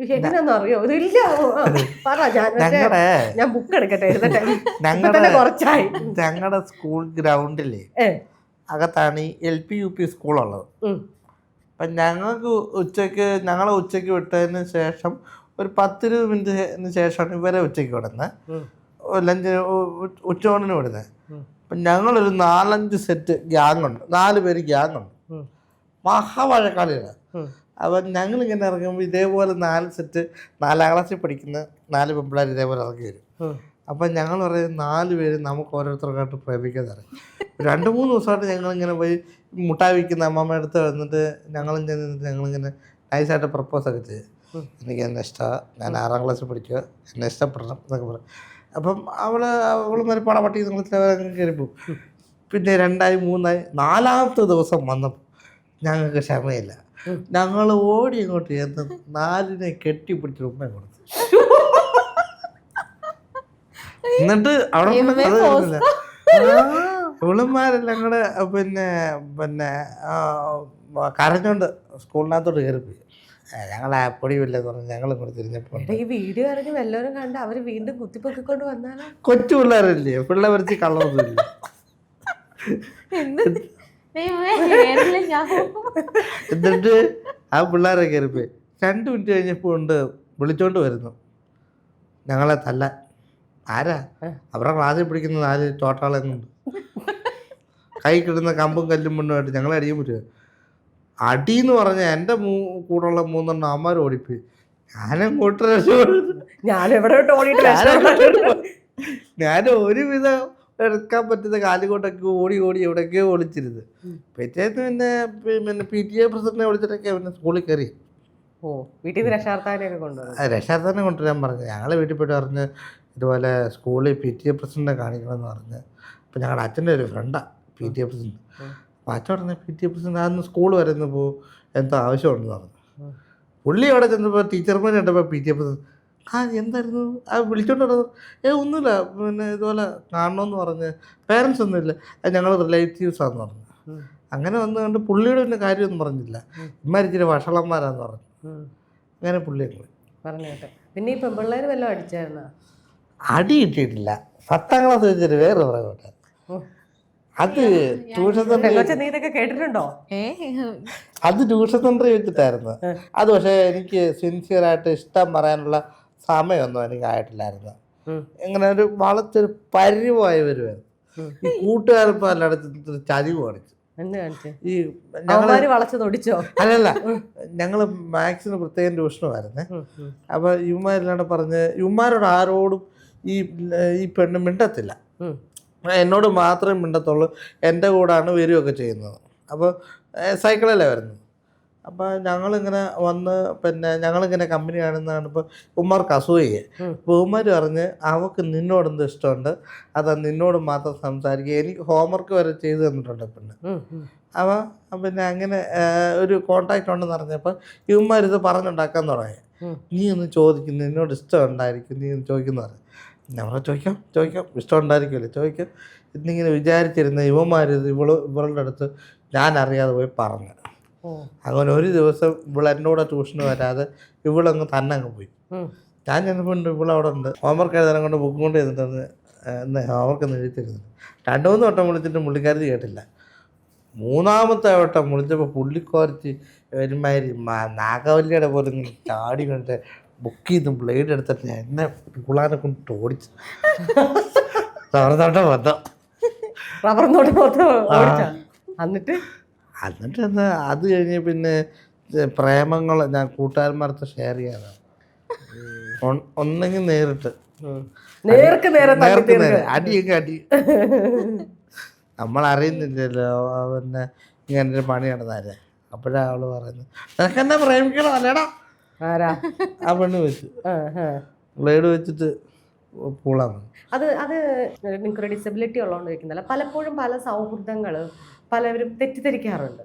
എങ്ങനെയാണെന്ന് അറിയോ? ഞാൻ ബുക്ക് എടുക്കട്ടെ, കുറച്ചായി. ഞങ്ങളുടെ സ്കൂൾ ഗ്രൗണ്ടിലേ അകത്താണ് ഈ LP UP സ്കൂളുള്ളത്. അപ്പം ഞങ്ങളെ ഉച്ചയ്ക്ക് വിട്ടതിന് ശേഷം ഒരു 10-20 മിനിറ്റിന് ശേഷമാണ് ഇവരെ ഉച്ചയ്ക്ക് വിടുന്നത്, ലഞ്ച് ഉച്ചയോണിന് വിടുന്നത്. അപ്പം ഞങ്ങളൊരു 4-5 സെറ്റ് ഗ്യാങ്ങുണ്ട്, 4 പേര് ഗ്യാങ്ങുണ്ട്, മഹാവഴക്കാളിയാണ്. അപ്പം ഞങ്ങളിങ്ങനെ ഇറങ്ങുമ്പോൾ ഇതേപോലെ 4 സെറ്റ് 4ാം ക്ലാസ്സിൽ പഠിക്കുന്ന 4 പെൺപിള്ളേർ ഇതേപോലെ ഇറങ്ങി വരും. അപ്പം ഞങ്ങൾ പറയും 4 പേര് നമുക്ക് ഓരോരുത്തർക്കായിട്ട് പ്രേമിക്കാൻ അറിയാം. 2-3 ദിവസമായിട്ട് ഞങ്ങളിങ്ങനെ പോയി മുട്ടായി വയ്ക്കുന്ന അമ്മമ്മ അടുത്ത് വന്നിട്ട് ഞങ്ങളിങ്ങനെ നൈസായിട്ട് പ്രപ്പോസൊക്കെ ചെയ്യും. എനിക്ക് എന്നെ ഇഷ്ടമാണ്, ഞാൻ 6ാം ക്ലാസ്സിൽ പഠിക്കുക, എന്നെ ഇഷ്ടപ്പെടണം എന്നൊക്കെ പറയും. അപ്പം അവളുമാർ പണപട്ടി നിങ്ങളങ്ങനെ കയറിപ്പോവും. പിന്നെ 2ആയി 3ആയി 4ാമത്തെ ദിവസം വന്നപ്പോൾ ഞങ്ങൾക്ക് ക്ഷമയില്ല. ഞങ്ങൾ ഓടി ഇങ്ങോട്ട് ചെന്ന് 4നെ കെട്ടിപ്പിടിച്ച് ഉമ്മ കൊടുത്തു. എന്നിട്ട് അവിടെ ഇവളുമാരെല്ലാം കൂടെ പിന്നെ കരഞ്ഞോണ്ട് സ്കൂളിനകത്തോട്ട് കയറിപ്പോയി. ഞങ്ങൾ പൊടിയില്ലെന്ന് പറഞ്ഞ് ഞങ്ങൾ ഇങ്ങോട്ട് തിരിഞ്ഞപ്പോൾ എടാ, ഈ വീഡിയോ ഇറങ്ങി വല്ലവരും കണ്ട് അവര് വീണ്ടും കുത്തിപ്പൊക്കിക്കൊണ്ട് വന്നാലോ? കൊച്ചു പിള്ളേരല്ലേ, പിള്ളേർ വരച്ച് കള്ളൊന്നുമില്ല. എന്ത് ദൈവമേ, നേരില്ല ഞാൻ. എന്നിട്ട് ആ പിള്ളേരെ കയറിപ്പോയി 2 മിനിറ്റ് കഴിഞ്ഞപ്പോൾ ഉണ്ട് വിളിച്ചോണ്ട് വരുന്നു ഞങ്ങളെ തല്ല. ആരാ? അവരുടെ ക്ലാസ്സിൽ പിടിക്കുന്ന 4 തോട്ടാളെന്നുണ്ട്. കൈ കിടുന്ന കമ്പും കല്ലും മുന്നുമായിട്ട് ഞങ്ങളെ അടിക്കാൻ പറ്റുക. അടിയെന്ന് പറഞ്ഞാൽ എൻ്റെ കൂടെയുള്ള 3 അമ്മമാർ ഓടിപ്പോയി. ഞാനങ്ങോട്ട് രക്ഷപ്പെട്ടു. ഞാനെവിടെ ഓടിയിട്ട് ഞാൻ ഒരുവിധം എടുക്കാൻ പറ്റുന്ന കാലുകൊണ്ടൊക്കെ ഓടി എവിടെയൊക്കെയോ ഒളിച്ചിരുത്. പിറ്റേന്ന് പിന്നെ PTA പ്രസിഡന്റിനെ വിളിച്ചിട്ടൊക്കെ പിന്നെ സ്കൂളിൽ കയറി. ഓ, വീട്ടിൽ നിന്ന് രക്ഷാർത്ഥാനെയൊക്കെ കൊണ്ടുവന്നു. രക്ഷാർത്ഥനെ കൊണ്ടുവരാൻ പറഞ്ഞു. ഞങ്ങൾ വീട്ടിൽ പോയിട്ട് പറഞ്ഞ് ഇതുപോലെ സ്കൂളിൽ PTA പ്രസിഡന്റിനെ കാണിക്കണമെന്ന് പറഞ്ഞ്. അപ്പോൾ ഞങ്ങളുടെ അച്ഛൻ്റെ ഒരു ഫ്രണ്ടാണ് PTA പ്രസിഡന്റ്. അപ്പോൾ അച്ഛൻ പറഞ്ഞ PTA പ്രസിഡന്റ് അന്ന് സ്കൂൾ വരുന്നപ്പോൾ എന്തോ ആവശ്യമുണ്ടെന്ന് പറഞ്ഞു. പുള്ളി അവിടെ ചെന്നപ്പോൾ ടീച്ചർമാർ കണ്ടപ്പോൾ PTA പ്രസിഡന്റ് എന്തായിരുന്നു വിളിച്ചോണ്ട് പറഞ്ഞത്? ഒന്നുമില്ല, പിന്നെ ഇതുപോലെ കാണണമെന്ന് പറഞ്ഞ്. പേരൻസ് ഒന്നുമില്ല, അത് ഞങ്ങൾ റിലേറ്റീവ്സാന്ന് പറഞ്ഞു. അങ്ങനെ വന്ന് കണ്ട് പുള്ളിയുടെ പിന്നെ കാര്യമൊന്നും പറഞ്ഞില്ല. ഇമ്മാരിച്ചിരി വഷളന്മാരാന്ന് പറഞ്ഞു. അങ്ങനെ പുള്ളിയെ പറഞ്ഞു കേട്ടെ. പിന്നെ ഈ പെൺപിള്ളേർ വല്ലതും അടിച്ചായിരുന്നോ? അടി കിട്ടിയിട്ടില്ല. 10ാം ക്ലാസ് വെച്ചിട്ട് വേറെ പറയട്ടെ. അത് ട്യൂഷൻ സെന്റർ, നീ ഇതൊക്കെ കേട്ടിട്ടുണ്ടോ? അത് ട്യൂഷൻ സെന്ററിൽ വെച്ചിട്ടായിരുന്നു. അത് പക്ഷേ എനിക്ക് സിൻസിയറായിട്ട് ഇഷ്ടം പറയാനുള്ള സമയമൊന്നും എനിക്ക് ആയിട്ടില്ലായിരുന്നു. ഇങ്ങനെ ഒരു വളച്ചൊരു പരിവായി വരുമായിരുന്നു. ഈ കൂട്ടുകാരിപ്പോൾ അല്ലാതെ ചരിവ് കാണിച്ചു. ഈ വളച്ചൊടിച്ചോ? അല്ലല്ല, ഞങ്ങൾ മാത്സിന് പ്രത്യേകം ട്യൂഷനുമായിരുന്നേ. അപ്പോൾ ഇവന്മാരില്ലാണ്ട് പറഞ്ഞ് ഇവന്മാരോട് ആരോടും ഈ പെണ്ണ് മിണ്ടത്തില്ല. എന്നോട് മാത്രമേ മിണ്ടത്തുള്ളൂ. എൻ്റെ കൂടാണ് വരികയൊക്കെ ചെയ്യുന്നത്. അപ്പോൾ സൈക്കിളല്ലേ വരുന്നത്. അപ്പോൾ ഞങ്ങളിങ്ങനെ വന്ന് പിന്നെ ഞങ്ങളിങ്ങനെ കമ്പനി കാണുന്നതാണ്. ഇപ്പോൾ ഉമ്മാർക്ക് അസൂയ. അപ്പോൾ ഉമ്മാർ പറഞ്ഞ് അവൾക്ക് നിന്നോടെന്ത് ഇഷ്ടമുണ്ട്, അതാ നിന്നോട് മാത്രം സംസാരിക്കുക. എനിക്ക് ഹോംവർക്ക് വരെ ചെയ്ത് തന്നിട്ടുണ്ട് പിന്നെ. അപ്പോൾ പിന്നെ അങ്ങനെ ഒരു കോണ്ടാക്റ്റ് ഉണ്ടെന്ന് പറഞ്ഞപ്പോൾ ഇവന്മാരിത് പറഞ്ഞുണ്ടാക്കാൻ തുടങ്ങി. നീ ഒന്ന് ചോദിക്കും, നിന്നോട് ഇഷ്ടം ഉണ്ടായിരിക്കും, നീ ഒന്ന് ചോദിക്കുന്നു പറഞ്ഞു. ഞങ്ങൾ ചോദിക്കാം ഇഷ്ടം ഉണ്ടായിരിക്കുമല്ലോ, ചോദിക്കാം. എന്നിങ്ങനെ വിചാരിച്ചിരുന്ന ഇവന്മാരിത് ഇവളുടെ അടുത്ത് ഞാൻ അറിയാതെ പോയി പറഞ്ഞു. അങ്ങനെ ഒരു ദിവസം എന്നോട് ട്യൂഷന് വരാതെ ഇവളങ്ങ് തന്നെ അങ്ങ് പോയി. ഞാൻ ചെന്നപ്പോൾ ഇവളവിടെ ഉണ്ട്. ഹോംവർക്ക് എഴുതാൻ കൊണ്ട് ബുക്കും കൊണ്ട് ചെയ്തിട്ട് ഹോംവർക്ക് ഒന്ന് എഴുതിരുന്നു. 2-3 വട്ടം വിളിച്ചിട്ട് പുള്ളിക്കാരി കേട്ടില്ല. 3ാമത്തെ വട്ടം വിളിച്ചപ്പോൾ പുള്ളിക്കോരച്ച് ഒരുമാതിരി നാഗവല്ലിയുടെ പോലെ ഇങ്ങനെ ചാടി കൊണ്ട് ബുക്ക് ചെയ്ത് ബ്ലേഡ് എടുത്തിട്ട് എന്നെ പിള്ളാരെ കൊണ്ട് ഓടിച്ചു. തുറന്നോട്ടം വന്നോ എന്നിട്ട് എന്താ അത് കഴിഞ്ഞ് പിന്നെ പ്രേമങ്ങൾ ഞാൻ കൂട്ടുകാരന്മാർക്ക് ഷെയർ ചെയ്യാനാണ്. ഒന്നെങ്കിൽ നേരിട്ട് നേർക്ക് നേരെ അടിയൊക്കെ അടി നമ്മൾ അറിയുന്നില്ലല്ലോ. പിന്നെ ഇങ്ങനെ പണി നടന്നാലേ. അപ്പോഴാ അവള് പറയുന്നത് നിനക്കെന്നെ പ്രേമിക്കണോ അല്ലേടാ. ആ പെണ്ണ് വെച്ച് ബ്ലേഡ് വെച്ചിട്ട് പൂളാൻ. അത് നിങ്ങൾക്ക് ഡിസബിലിറ്റി ഉള്ളതുകൊണ്ട് ചോദിക്കുന്നില്ല. പലപ്പോഴും പല സൗഹൃദങ്ങൾ പലവരും തെറ്റിദ്ധരിക്കാറുണ്ട്.